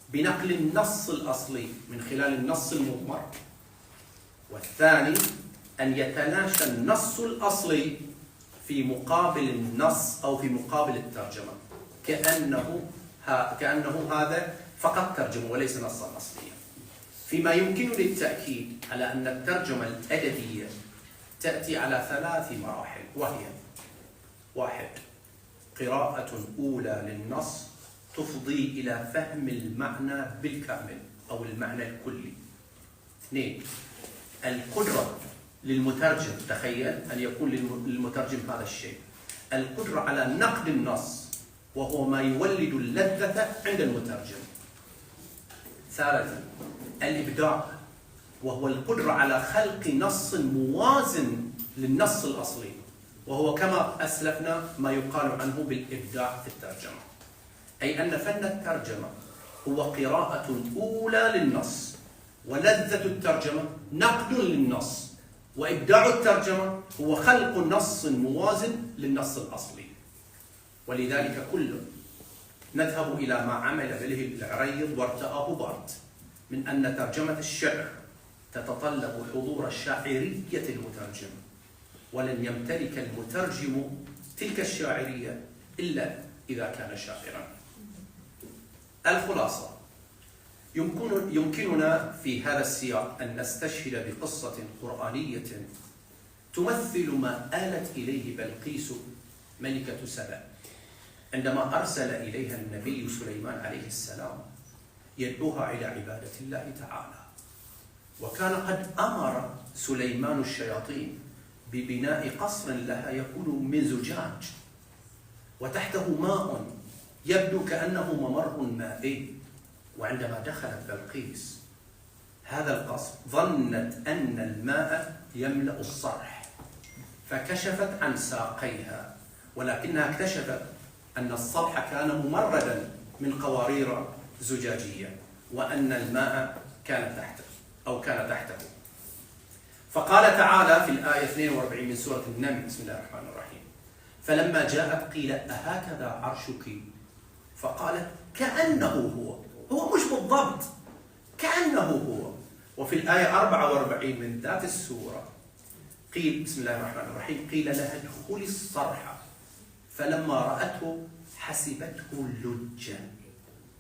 بنقل النص الأصلي من خلال النص المضمر، والثاني أن يتلاشى النص الأصلي في مقابل النص أو في مقابل الترجمة، كأنه هذا فقط ترجمة وليس نصا أصليا. فيما يمكنني التأكيد على أن الترجمة الأدبية تأتي على 3 مراحل، وهي: 1. قراءة أولى للنص تفضي إلى فهم المعنى بالكامل أو المعنى الكلي. 2. القدرة للمترجم، تخيل أن يكون للمترجم هذا الشيء، القدرة على نقد النص وهو ما يولد اللذة عند المترجم. 3. الإبداع، وهو القدرة على خلق نص موازن للنص الأصلي، وهو كما أسلفنا ما يقال عنه بالإبداع في الترجمة، أي أن فن الترجمة هو قراءة أولى للنص، ولذة الترجمة نقد للنص، وإبداع الترجمة هو خلق نص موازن للنص الأصلي. ولذلك كل نذهب إلى ما عمل به العريض وارتآه بارت من أن ترجمة الشعر تتطلب حضور شاعرية المترجم، ولن يمتلك المترجم تلك الشاعرية إلا إذا كان شاعرا. الخلاصة: يمكننا في هذا السياق أن نستشهد بقصة قرآنية تمثل ما آلت إليه بلقيس ملكة سبأ عندما أرسل إليها النبي سليمان عليه السلام يدعوها إلى عبادة الله تعالى. وكان قد أمر سليمان الشياطين ببناء قصر لها يكون من زجاج وتحته ماء يبدو كأنه ممر مائي. وعندما دخلت بلقيس هذا القصر ظنت أن الماء يملأ الصرح، فكشفت عن ساقيها، ولكنها اكتشفت أن السطح كان ممردا من قوارير زجاجية، وأن الماء كان تحته. فقال تعالى في الآية 42 من سورة النمل: بسم الله الرحمن الرحيم: فلما جاءت قيل أهكذا عرشك؟ فقالت كأنه هو مش بالضبط، كأنه هو. وفي الآية 44 من ذات السورة قيل: بسم الله الرحمن الرحيم: قيل لها ادخلي الصرح فلما رأته حسبته لجا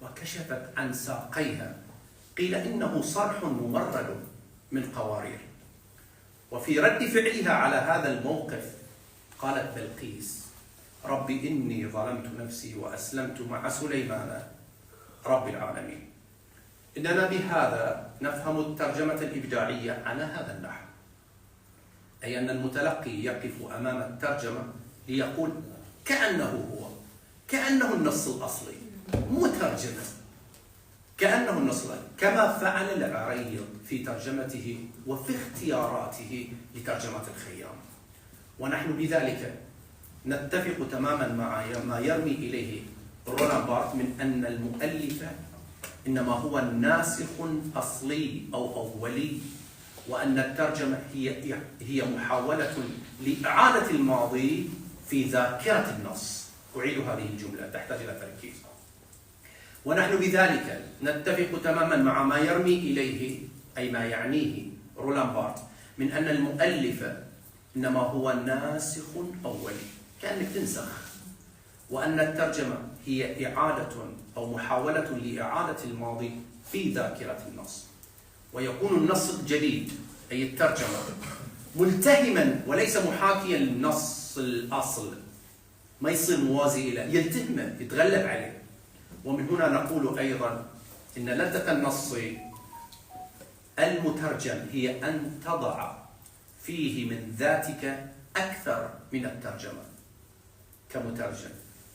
وكشفت عن ساقيها قيل إنه صرح ممرد من قوارير. وفي رد فعلها على هذا الموقف قالت بلقيس: رب إني ظلمت نفسي وأسلمت مع سليمان رب العالمين. إننا بهذا نفهم الترجمة الإبداعية على هذا النحو، أي أن المتلقي يقف أمام الترجمة ليقول كأنه النص الأصلي مترجمة، كأنه النص الأصلي، كما فعل العريض في ترجمته وفي اختياراته لترجمة الخيام. ونحن بذلك نتفق تماما مع ما يرمي إليه رولان بارت من أن المؤلف إنما هو ناسخ أصلي أو أولي، وأن الترجمة هي محاولة لإعادة الماضي في ذاكرة النص. أعيد هذه الجملة تحتاج إلى تركيز. ونحن بذلك نتفق تماما مع ما يرمي إليه أي ما يعنيه رولان بارت من أن المؤلف إنما هو ناسخ أولي، كأنك تنسخ، وأن الترجمة هي إعادة أو محاولة لإعادة الماضي في ذاكرة النص. ويكون النص الجديد أي الترجمة ملتهما وليس محاكيا للنص الأصل، ما يصير موازي إلى، يلتهمه، يتغلب عليه. ومن هنا نقول أيضا إن لذة النص المترجم هي أن تضع فيه من ذاتك أكثر من الترجمة. كمترجم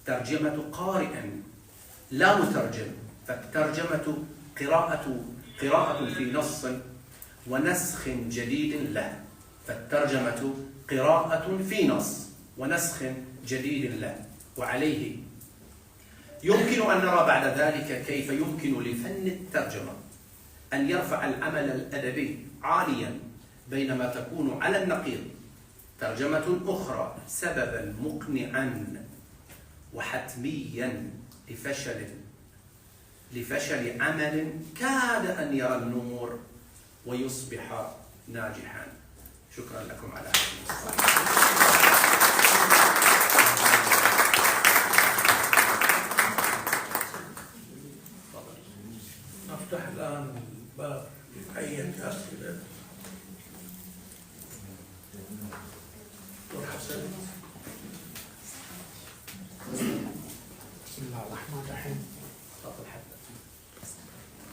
ترجمة قارئ لا مترجم، فالترجمة قراءة في نص ونسخ جديد له، فالترجمة قراءة في نص ونسخ جديد له. وعليه يمكن أن نرى بعد ذلك كيف يمكن لفن الترجمة أن يرفع العمل الأدبي عاليا، بينما تكون على النقيض ترجمة أخرى سببا مقنعا وحتميا لفشل عمل كاد أن يرى النور ويصبح ناجحا. شكرا لكم على هذه الصفحة. نفتح الآن الباب لأي أسئلة. دكتور حسن. بسم الله الرحمن الرحيم.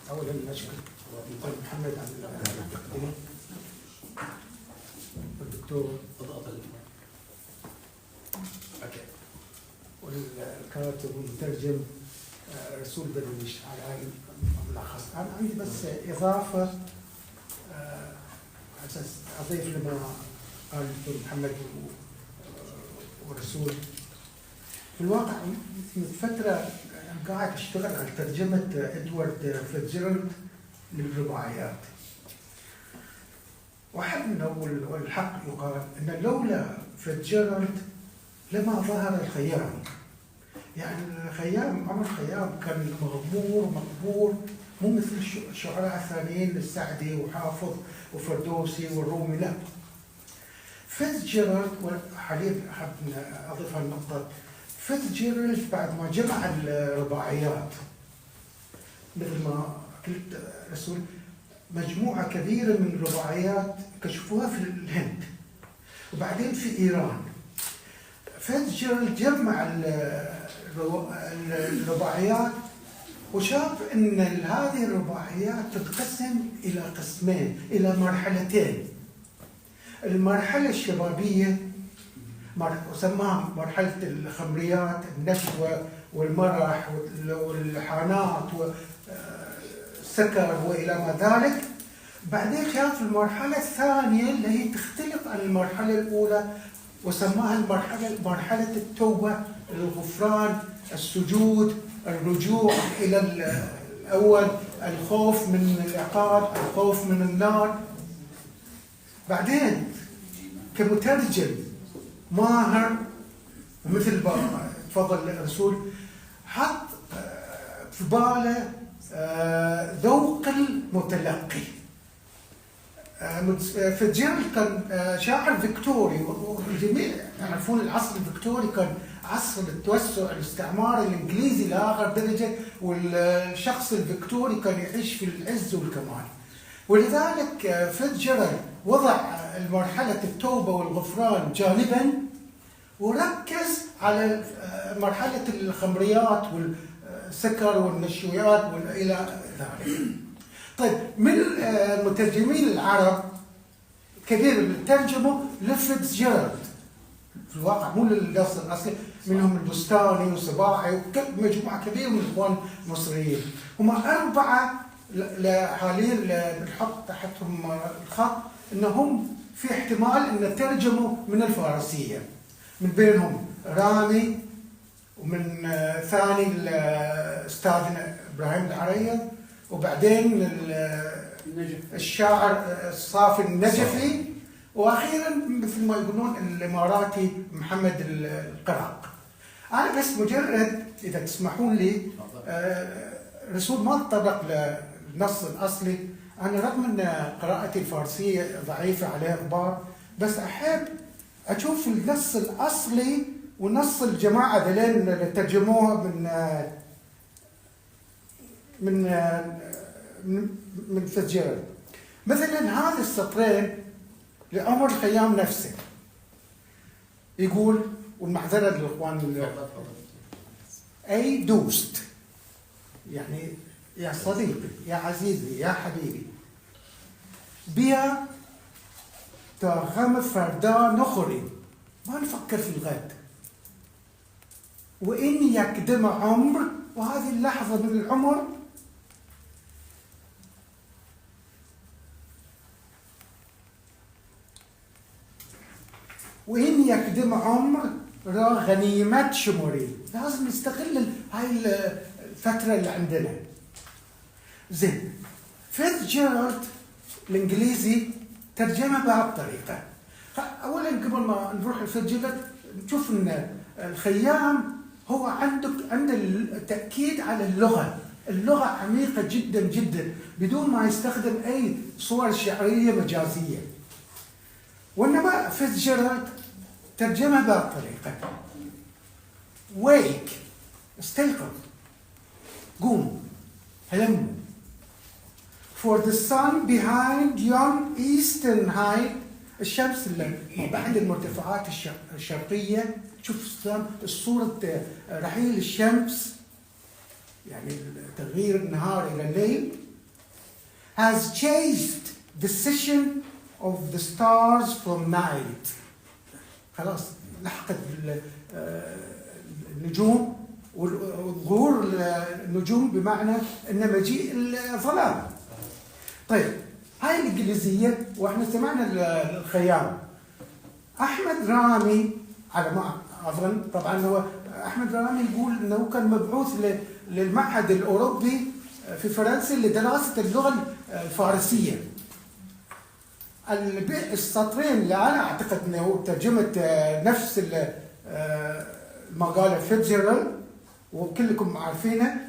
أولا نشكر الدكتور محمد عبد والدكتور والكاتب والمترجم رسول بدويش على الأخص. أنا عندي بس إضافة أساس أضيف لما قال الدكتور محمد ورسول. في الواقع من فترة أنا قاعد أشتغل على ترجمة إدوارد فيتزجيرالد للرباعيات. واحد من والحق يقال أن لولا فيتزجيرالد لما ظهر الخيام. يعني الخيام، عمر الخيام كان مغمور مقبور، مو مثل الشعراء الثانيين السعدي وحافظ وفردوسي والرومي، لا. فيتزجيرالد، وحاليا أحب أضيف هالنقطة، فيتزجيرالد بعد ما جمع الرباعيات مثل ما قلت رسول، مجموعة كبيرة من الرباعيات كشفوها في الهند وبعدين في إيران. فيتزجيرالد جمع الرباعيات وشاف أن هذه الرباعيات تتقسم إلى قسمين، إلى مرحلتين. المرحلة الشبابية وسماها مرحلة الخمريات، النشوة والمرح والحانات والسكر وإلى ما ذلك. بعدين شاف المرحلة الثانية اللي هي تختلف عن المرحلة الأولى وسماها مرحلة التوبة، الغفران، السجود، الرجوع إلى الأول، الخوف من العقاب، الخوف من النار. بعدين كمترجم ماهر مثل تفضل الرسول، حط في باله ذوق المتلقي. فيتزجيرالد كان شاعر فيكتوري، والجميع يعرفون العصر الفيكتوري كان عصر التوسع الاستعمار الانجليزي لاخر درجه، والشخص الفيكتوري كان يعيش في العز والكمال. ولذلك فيتزجيرالد وضع مرحله التوبه والغفران جانبا وركز على مرحله الخمريات والسكر والنشويات والى ذلك. طيب، من المترجمين العرب كثير اللي ترجموا لفيتزجيرالد في الواقع، مو للنص الاصلي، منهم البستاني وسباعي ومجموعه كبيره من الاخوان المصريين. هم 4 حاليا بنحط تحتهم الخط انهم في احتمال ان ترجموا من الفارسيه، من بينهم رامي، ومن ثاني الاستاذ ابراهيم العريض، وبعدين الشاعر الصافي النجفي، واخيرا مثل ما يقولون الاماراتي محمد القراق. انا بس مجرد اذا تسمحون لي، رسول ما تطرق للنص الاصلي. انا رغم ان قراءتي الفارسيه ضعيفه عليها غبار، بس احب اشوف النص الاصلي ونص الجماعه ذلين اللي ترجموها من فيتزجيرالد. مثلا هذا السطرين لعمر الخيام نفسه يقول، والمعذره للاخوان، اي دوست، يعني يا صديقي، يا عزيزي، يا حبيبي، بيا تغم فردا نخري، ما نفكر في الغد، وإن يقدم عمر، وهذه اللحظة من العمر وإن يقدم عمر غنيمة شموري. لازم نستغل هاي الفترة اللي عندنا. زين، فيتزجيرالد الإنجليزي ترجمة بهذه الطريقة. أولا قبل ما نروح لفيتزجيرالد نشوف أن الخيام هو عند التأكيد على اللغة. اللغة عميقة جدا جدا بدون ما يستخدم أي صور شعرية مجازية. وإنما فيتزجيرالد ترجمة بهذه الطريقة: wake، استيقظ، قوم، هلموا. For the sun behind yon eastern height، الشمس اللي بعد المرتفعات الشرقية. شوف الصورة رحيل الشمس، يعني تغيير النهار إلى الليل. has chased the session of the stars from night. خلاص لحقت النجوم، وظهور النجوم بمعنى ان مجيء الظلام. طيب هاي الانجليزيه، واحنا سمعنا الخيام. احمد رامي على ما اظن، طبعا هو احمد رامي يقول انه كان مبعوث للمعهد الاوروبي في فرنسا لدراسه اللغه الفارسيه. السطرين اللي انا اعتقد انه ترجمه نفس ما قاله فيتزجيرالد وكلكم عارفينه.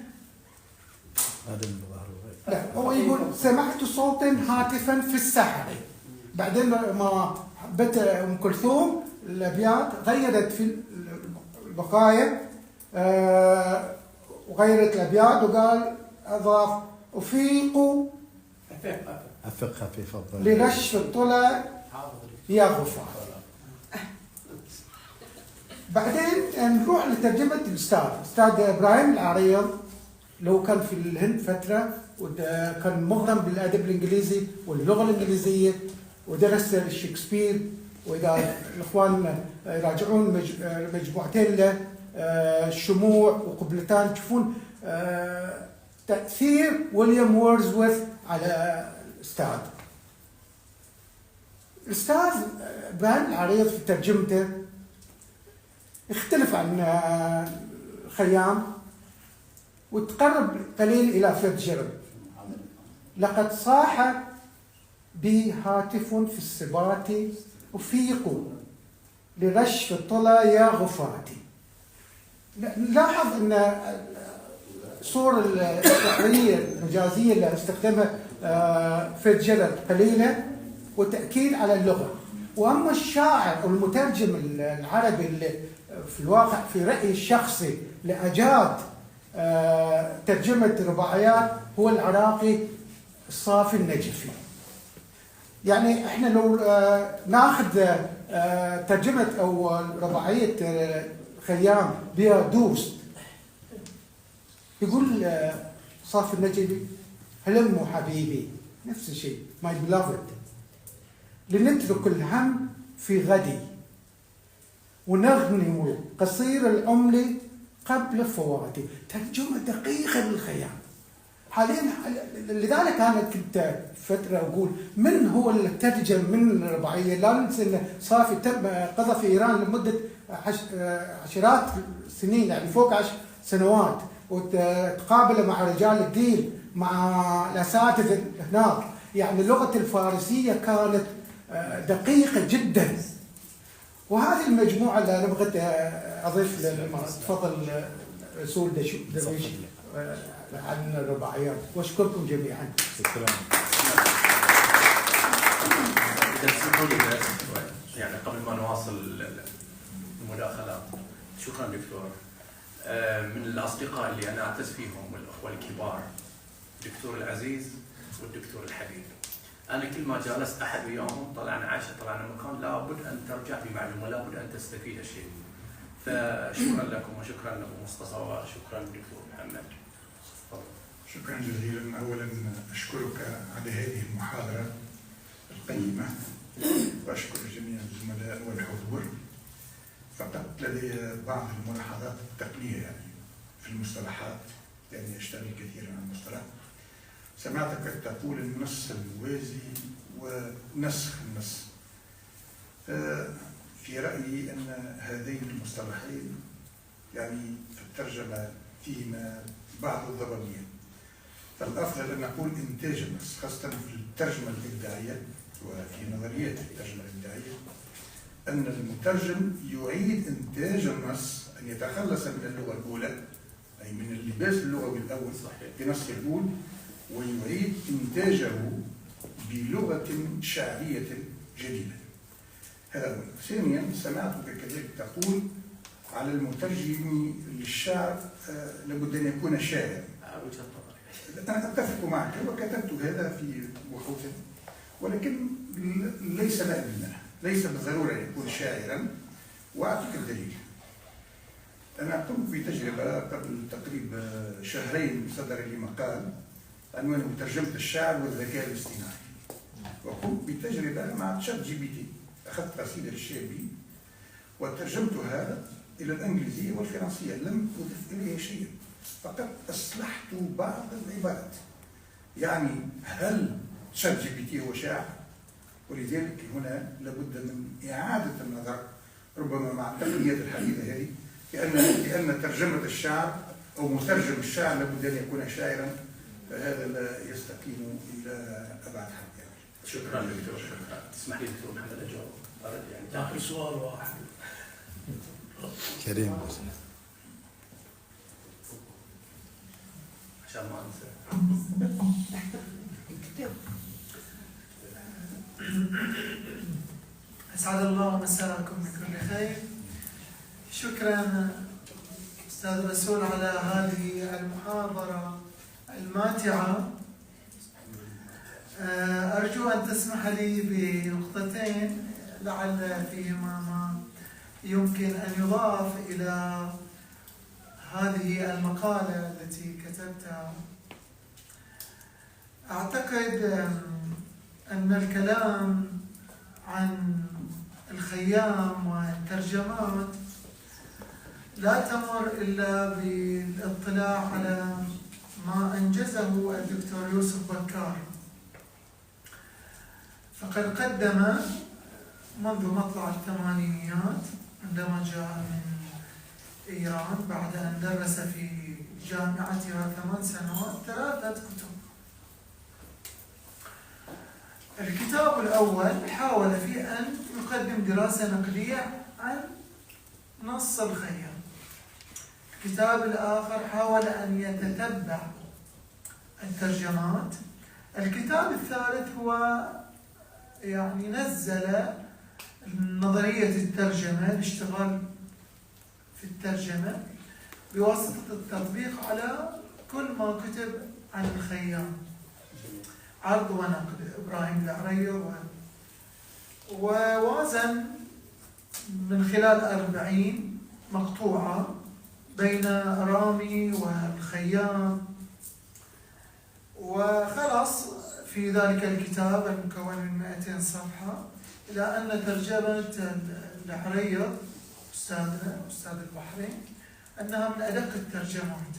لا، هو يقول: سمعت صوتا هاتفا في السحر. بعدين ما بت ام كلثوم الابيات غيرت في البقايا، وغيرت الابيات وقال اضاف: افيقوا أفقها في فضل لرش الطلع يا غفار. بعدين نروح لترجمة الأستاذ إبراهيم العريض، لو كان في الهند فترة وكان مغرم بالأدب الإنجليزي واللغة الإنجليزية، ودرس شكسبير. وإذا الإخوان يراجعون مجموعتين له، الشموع وقبلتان، تشوفون تأثير ويليام وورdsworth على الأستاذ إبراهيم العريض في ترجمته يختلف عن خيام، وتقرب قليل إلى فيتزجيرالد. لقد صاح بي هاتف في السبات أفيقوا لرش الطلا يا غفاتي. نلاحظ أن الصورة الشعرية المجازية اللي استخدمها فيتزجيرالد قليلة، وتأكيد على اللغة. وأما الشاعر أو المترجم العربي اللي في الواقع في رأيي الشخصي لأجاد ترجمة رباعيات هو العراقي الصافي النجفي. يعني احنا لو ناخذ ترجمة أو رباعية خيام بها دوست، يقول صافي النجفي: هلموا حبيبي، نفس الشيء my beloved، لنترك الهم في غدي ونغنم قصير العمر قبل فواتي. ترجمة دقيقة للخيام. حاليا لذلك انا كنت فتره اقول من هو اللي ترجم من الرباعيه. لا ننسى ان صافي قضى في ايران لمده عشرات سنين، يعني فوق 10 سنوات، وتقابل مع رجال الدين، مع الاساتذه هناك. يعني اللغه الفارسيه كانت دقيقه جدا. وهذه المجموعه اللي انا بغيت اضيف تفضل رسول درويش عن الرباعيات. واشكركم جميعا. شكرا. إذا تسمحوا لي يعني قبل ما نواصل المداخلات، شكرا دكتور. من الأصدقاء اللي أنا أعتز فيهم والأخوة الكبار الدكتور العزيز والدكتور الحبيب. أنا كل ما جالست أحد وياهم طلعنا عشاء طلعنا مكان لابد أن ترجع بمعلومة، لابد أن تستفيد شيء. فشكرا لكم وشكرا لأبو مصطفى وشكرا للدكتور محمد. شكرا جزيلا. أولا أشكرك على هذه المحاضرة القيمة، وأشكر جميع الزملاء والحضور. فقط لدي بعض الملاحظات التقنية يعني في المصطلحات، لأني أشتغل كثيرا على المصطلح. سمعتك تقول النص الموازي ونسخ النص. في رأيي أن هذين المصطلحين يعني في الترجمة فيهما بعض الضبابية. فالأفضل أن نقول إنتاج النص، خاصة في الترجمة الإبداعية وفي نظريات الترجمة الإبداعية، أن المترجم يعيد إنتاج النص، أن يتخلص من اللغة الأولى أي من اللباس اللغوي الأول في نص الأول، ويعيد إنتاجه بلغة شعبية جديدة. هذا أولا. ثانيا سمعتك كذلك تقول على المترجم للشعر لابد أن يكون شاعرا. أنا أتفق معك وكتبت هذا في بحوث، ولكن ليس مأمنا، ليس بالضرورة أن يكون شاعرا. وأعطيك الدليل. أنا قمت بتجربة قبل تقريبا شهرين، صدر لي مقال عنوانه ترجمة الشعر والذكاء الاصطناعي، وقمت بتجربة مع تشات جي بي تي. أخذت قصيدة للشعبي وترجمتها إلى الإنجليزية والفرنسية، لم أضف إليها شيئا، فقط أصلحت بعض العبارات. يعني هل تشات جي بي تي هو شاعر؟ ولذلك هنا لابد من إعادة النظر ربما مع التقنيات الحديثة هذه، لأن ترجمة الشعر أو مترجم الشعر لابد أن يكون شاعرا، فهذا لا يستقيم إلى أبعد حد. يعني. شكرا دكتور. شكرا. تسمح لي دكتور محمد أجاوب؟ يعني آخر سؤال واحد. كريم بس. عشان ما أنسى. أسعد الله مساءكم بكل خير. شكرا أستاذ رسول على هذه المحاضرة الماتعة. أرجو أن تسمح لي بنقطتين لعل فيهما ما يمكن أن يضاف إلى هذه المقالة التي كتبتها. أعتقد أن الكلام عن الخيام والترجمات لا تمر إلا بالاطلاع على ما أنجزه الدكتور يوسف بكار. فقد قدم منذ مطلع الثمانينيات عندما جاء من إيران بعد أن درس في جامعتها 8 سنوات 3 كتب. الكتاب الأول حاول فيه أن يقدم دراسة نقدية عن نص الخيام. الكتاب الآخر حاول أن يتتبع الترجمات. الكتاب الثالث هو يعني نزل نظرية الترجمة، الاشتغال في الترجمة بواسطة التطبيق على كل ما كتب عن الخيام، عرض ونقد إبراهيم العريض، ووازن من خلال 40 مقطوعة بين رامي والخيام، وخلص في ذلك الكتاب المكون من 200 صفحة إلى أن ترجمة العريض أستاذنا أستاذ البحرين أنها من أدق الترجمات.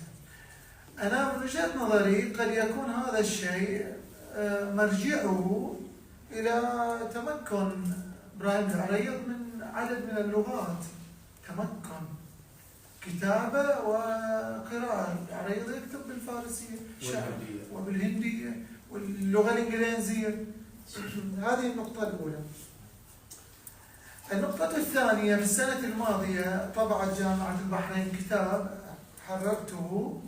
أنا من وجهة نظري قد يكون هذا الشيء مرجعه إلى تمكن إبراهيم العريض من عدد من اللغات، تمكن كتابة وقراءة. العريض يكتب بالفارسية وبالهندية واللغة الإنجليزية. هذه النقطة الأولى. النقطة الثانية، في السنة الماضية طبعت جامعة البحرين كتاب حررته،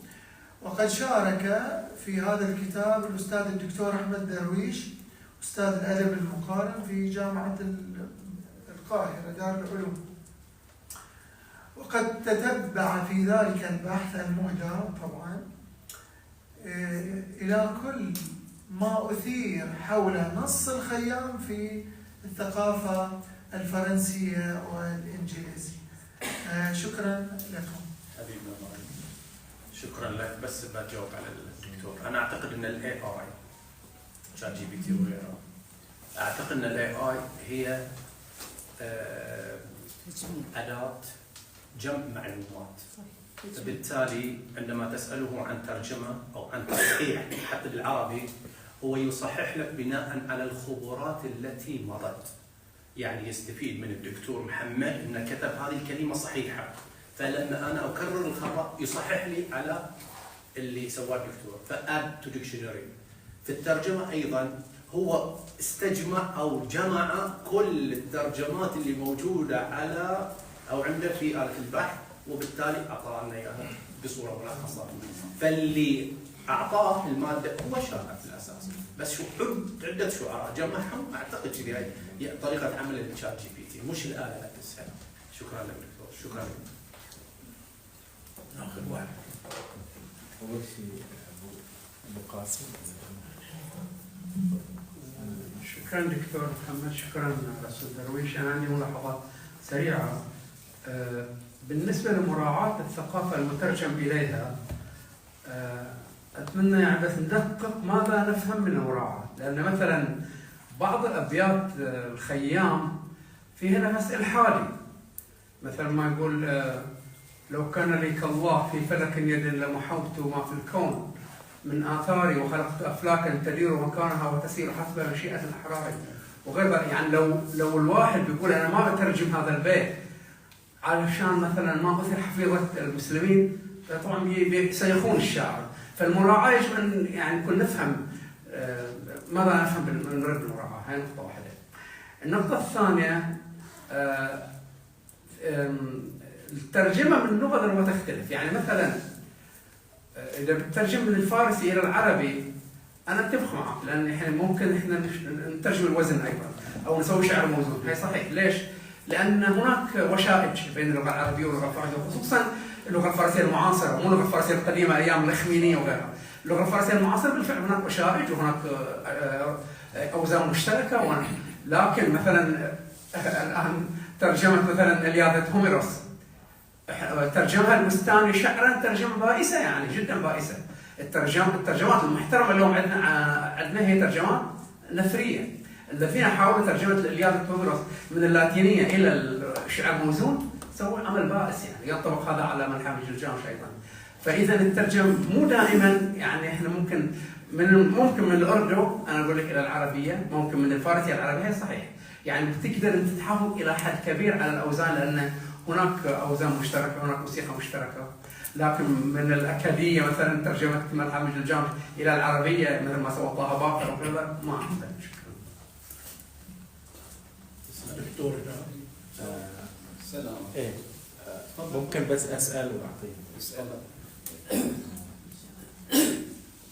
وقد شارك في هذا الكتاب الأستاذ الدكتور أحمد درويش أستاذ الأدب المقارن في جامعة القاهرة دار العلوم، وقد تتبع في ذلك البحث المهدى طبعا إلى كل ما أثير حول نص الخيام في الثقافة الفرنسية والإنجليزية. شكرا لكم. حبيبنا شكرا لك. بس بجاوب على الدكتور. انا اعتقد ان الاي اي شات جي بي تي وغيره، اعتقد ان الاي اي هي اداه جمع معلومات، فبالتالي عندما تساله عن ترجمه او عن تصحيح حتى بالعربي هو يصحح لك بناء على الخبرات التي مضت. يعني يستفيد من الدكتور محمد انه كتب هذه الكلمه صحيحه، فلما انا اكرر الخطا يصحح لي على اللي سواه الدكتور. فاد تو ديكشنري. في الترجمه ايضا هو استجمع او جمع كل الترجمات اللي موجوده على او عنده في آلة البحث، وبالتالي اعطانا اياها بصوره ملخصه. فاللي اعطاه الماده هو شاعر في الاساس، بس عده شعراء جمعهم. اعتقد كذي هي طريقه عمل الشات جي بي تي، مش الاله نفسها. شكرا لك دكتور. شكرا لك. ناخذ واحد. أول شيء أبو قاسم. شكرا دكتور محمد، شكرا أستاذ درويش. أنا عندي ملاحظات سريعة. بالنسبة لمراعاة الثقافة المترجم إليها، أتمنى يعني بس ندقق ماذا نفهم من المراعاة، لأن مثلا بعض الأبيات الخيام فيها نفس إلحادي، مثلا ما يقول لو كان لي كالله في فلك يد لمحوت ما في الكون من آثاري وخلقت أفلاكا تدير مكانها وتسير حسب مشيئة الأحرار وغير ذلك. يعني لو الواحد بيقول أنا ما بترجم هذا البيت علشان مثلا ما أثر حفيظة المسلمين، طبعا سيخون الشاعر. فالمراعاة يجب أن يعني نكون نفهم ماذا نفهم من نريد المراعاة. هاي نقطة واحدة. النقطة الثانية، الترجمة من لغة لغة تختلف. يعني مثلا إذا بتترجم من الفارسي إلى العربي أنا أتفق معك، لأن إحنا ممكن نترجم الوزن أيضا أو نسوي شعر موزون. هاي صحيح. ليش؟ لأن هناك وشائج بين اللغة العربية واللغة الفارسية، خصوصا اللغة الفارسية المعاصرة، مو اللغة الفارسية القديمة أيام الإخمينية وغيرها. اللغة الفارسية المعاصرة بالفعل هناك وشائج وهناك أوزان مشتركة. لكن مثلا الآن ترجمة مثلا إلياذة هوميروس ترجمها البستاني شعرا ترجمة بائسة، يعني جدا بائسة. الترجمات المحترمة اليوم عندنا هي ترجمات نثرية. الذين حاولوا ترجمة الإلياذة هوميروس من اللاتينية إلى الشعر موزون سووا عمل بائس، يعني ينطبق هذا على منحى جلجامش أيضا. فإذا الترجم مو دائما، يعني احنا ممكن من الأردو أنا أقول لك إلى العربية، ممكن من الفارسية إلى العربية، صحيح. يعني بتقدر أن تتحافظ إلى حد كبير على الأوزان، لأن هناك أوزان مشتركة، هناك موسيقى مشتركة. لكن من الأكادية مثلا ترجمة منحى جلجامش إلى العربية مثل ما سوى طه باقر وكذا ما أعتقد. دكتور سلام. إيه ممكن بس أسأل وأعطيه. اسأل.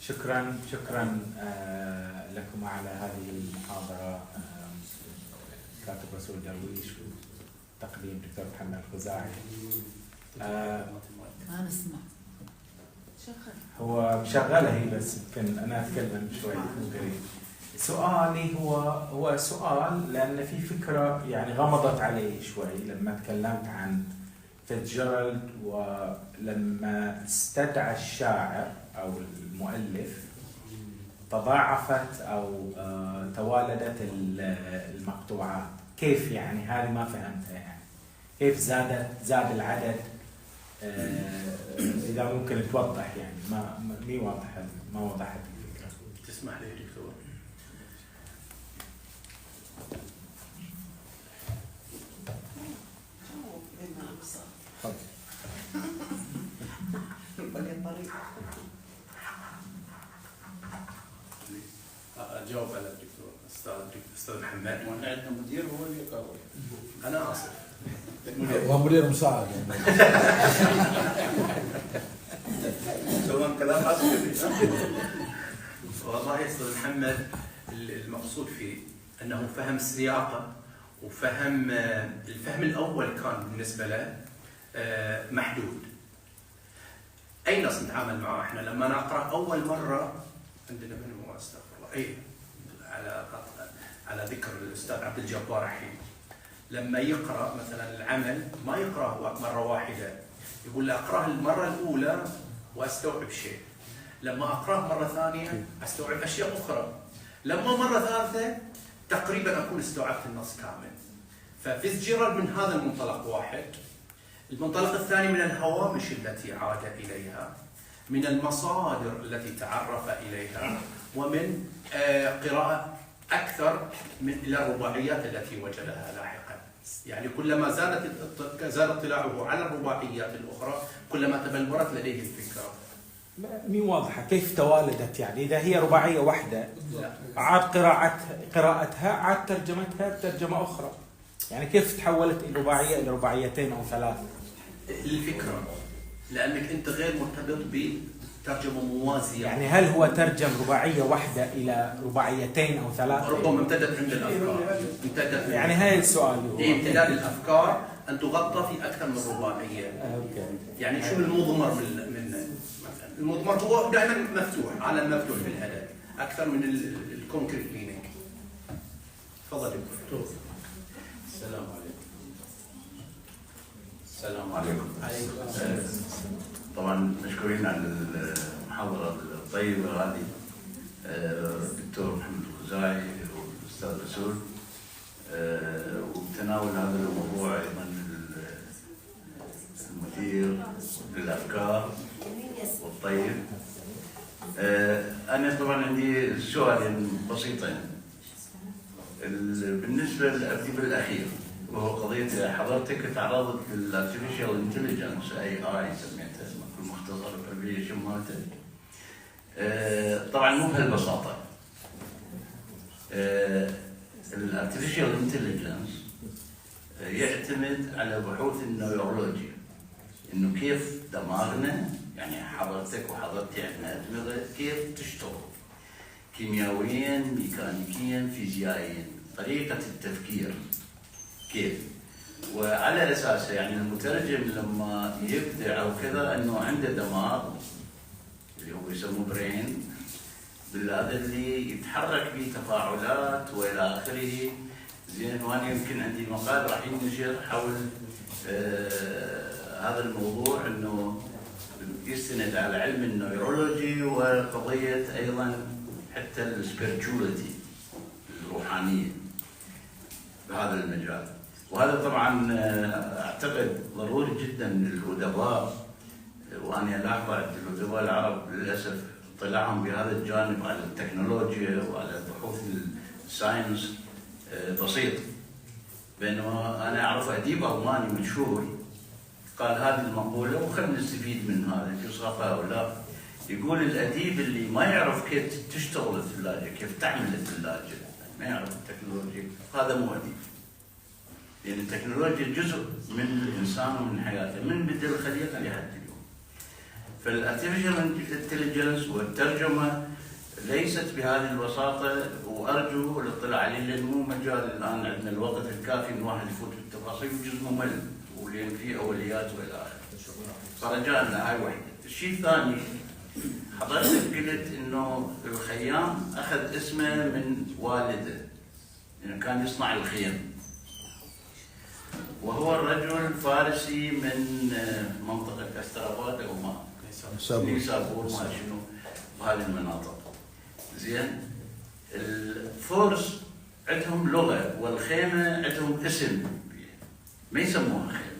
شكرا لكم على هذه المحاضرة. كاتب رسول درويش وتقديم دكتور محمد الخزاعي. ما نسمع. هو مشغلة هي، بس يمكن أنا أتكلم شوي مو قريب. سؤالي هو سؤال، لأن في فكرة يعني غمضت علي شوي لما تكلمت عن فيتزجيرالد، ولما استدعى الشاعر أو المؤلف تضاعفت أو توالدت المقطوعات. كيف يعني؟ هذه ما فهمتها. يعني كيف زاد العدد؟ إذا ممكن توضح، يعني ما وضحت الفكرة. تسمح لي دكتور؟ أجاوب على الدكتور أستاذ محمد. واحنا عندنا مدير هو اللي يقرر. أنا آسف. هو مدير مساعد سواء كلام آسف. والله يا أستاذ محمد المقصود فيه أنه فهم السياقة وفهم الفهم الأول كان بالنسبة له محدود. أي نص نتعامل معه احنا لما نقرأ أول مرة عندنا من هو استغفر الله على ذكر الأستاذ عبد الجبار الحين، لما يقرأ مثلا العمل ما يقرأه مرة واحدة، يقول أقرأه المرة الأولى وأستوعب شيء، لما أقرأه مرة ثانية أستوعب أشياء أخرى، لما مرة ثالثة تقريبا أكون استوعبت النص كامل. ففيتزجيرالد من هذا المنطلق واحد. المنطلق الثاني من الهوامش التي عاد إليها، من المصادر التي تعرف إليها، ومن قراءة اكثر من الى الرباعيات التي وجدها لاحقا. يعني كلما زاد اطلاعه على الرباعيات الاخرى كلما تبلورت لديه الفكره. مي واضحة كيف توالدت، يعني إذا هي رباعية واحدة عاد قراءتها عاد ترجمتها بترجمة أخرى، يعني كيف تحولت الرباعية إلى رباعيتين أو ثلاث؟ الفكرة لأنك أنت غير مرتبط بترجمة موازية. يعني هل هو ترجم رباعية واحدة إلى رباعيتين أو ثلاث؟ ربما امتدت عند الأفكار. يعني هاي السؤال هو امتداد الأفكار أن تغطى في أكثر من رباعية. يعني شو المضمر من المضمر هو دائما مفتوح، عالم مفتوح بالأداة أكثر من الكونكريت مينينج. تفضل دكتور. السلام عليكم. السلام عليكم. طبعا مشكورين على المحاضرة الطيبة هذه الدكتور محمد الخزاعي والأستاذ رسول، وبتناول هذا الموضوع أيضا المثير للأفكار والطيب. أنا طبعا عندي سؤالين بسيطين. بالنسبة للأبدي بالأخير وهو قضية حضرتك تعرضت للارتفيشال انتليجنس AI سميتها بالمختصر الابريشن مالته. طبعا مو بهالبساطة. الارتفيشال انتليجنس يعتمد على بحوث النيورولوجيا، انه كيف دماغنا، يعني حضرتك وحضرتي عندنا ادمغه كيف تشتغل كيميائيا ميكانيكيا فيزيائيا، طريقة التفكير كيف، وعلى أساسه يعني المترجم لما يبدع أو كذا أنه عنده دماغ اللي هو يسموه برين، هذا اللي يتحرك به تفاعلات وإلى آخره. زين، وأنا يمكن عندي مقال راح ينشر حول هذا الموضوع، أنه يستند على علم النيورولوجي وقضية أيضا حتى السبيرتشواليتي الروحانية بهذا المجال. وهذا طبعا اعتقد ضروري جدا للادباء، وانا لاحظ عند الادباء العرب للاسف اطلاعهم بهذا الجانب على التكنولوجيا وعلى بحوث الساينس بسيط. بينما انا اعرف اديب الماني مشهور قال هذه المقوله وخلينا نستفيد من هذا في صفه هؤلاء. يقول الاديب اللي ما يعرف كيف تشتغل الثلاجه، كيف تعمل الثلاجه، ما يعرف التكنولوجيا، هذا مو اديب. يعني التكنولوجيا جزء من الانسان ومن حياته من بدء الخليقه لحد اليوم. فالارتفيشال انتليجنس والترجمه ليست بهذه البساطه، وارجو الاطلاع عليه لان مو مجال الان عندنا الوقت الكافي ان الواحد يفوت في التفاصيل، جزء ممل ولان في اوليات والى اخره. فرجاء هاي وحده. الشيء الثاني، حضرتك قلت انه الخيام اخذ اسمه من والده، انه كان يصنع الخيم، وهو الرجل فارسي من منطقه استراباد او ما نيسابور ما شنو بهذه المناطق. زين، الفرس عندهم لغه والخيمه عندهم اسم، ما يسموها خيمه.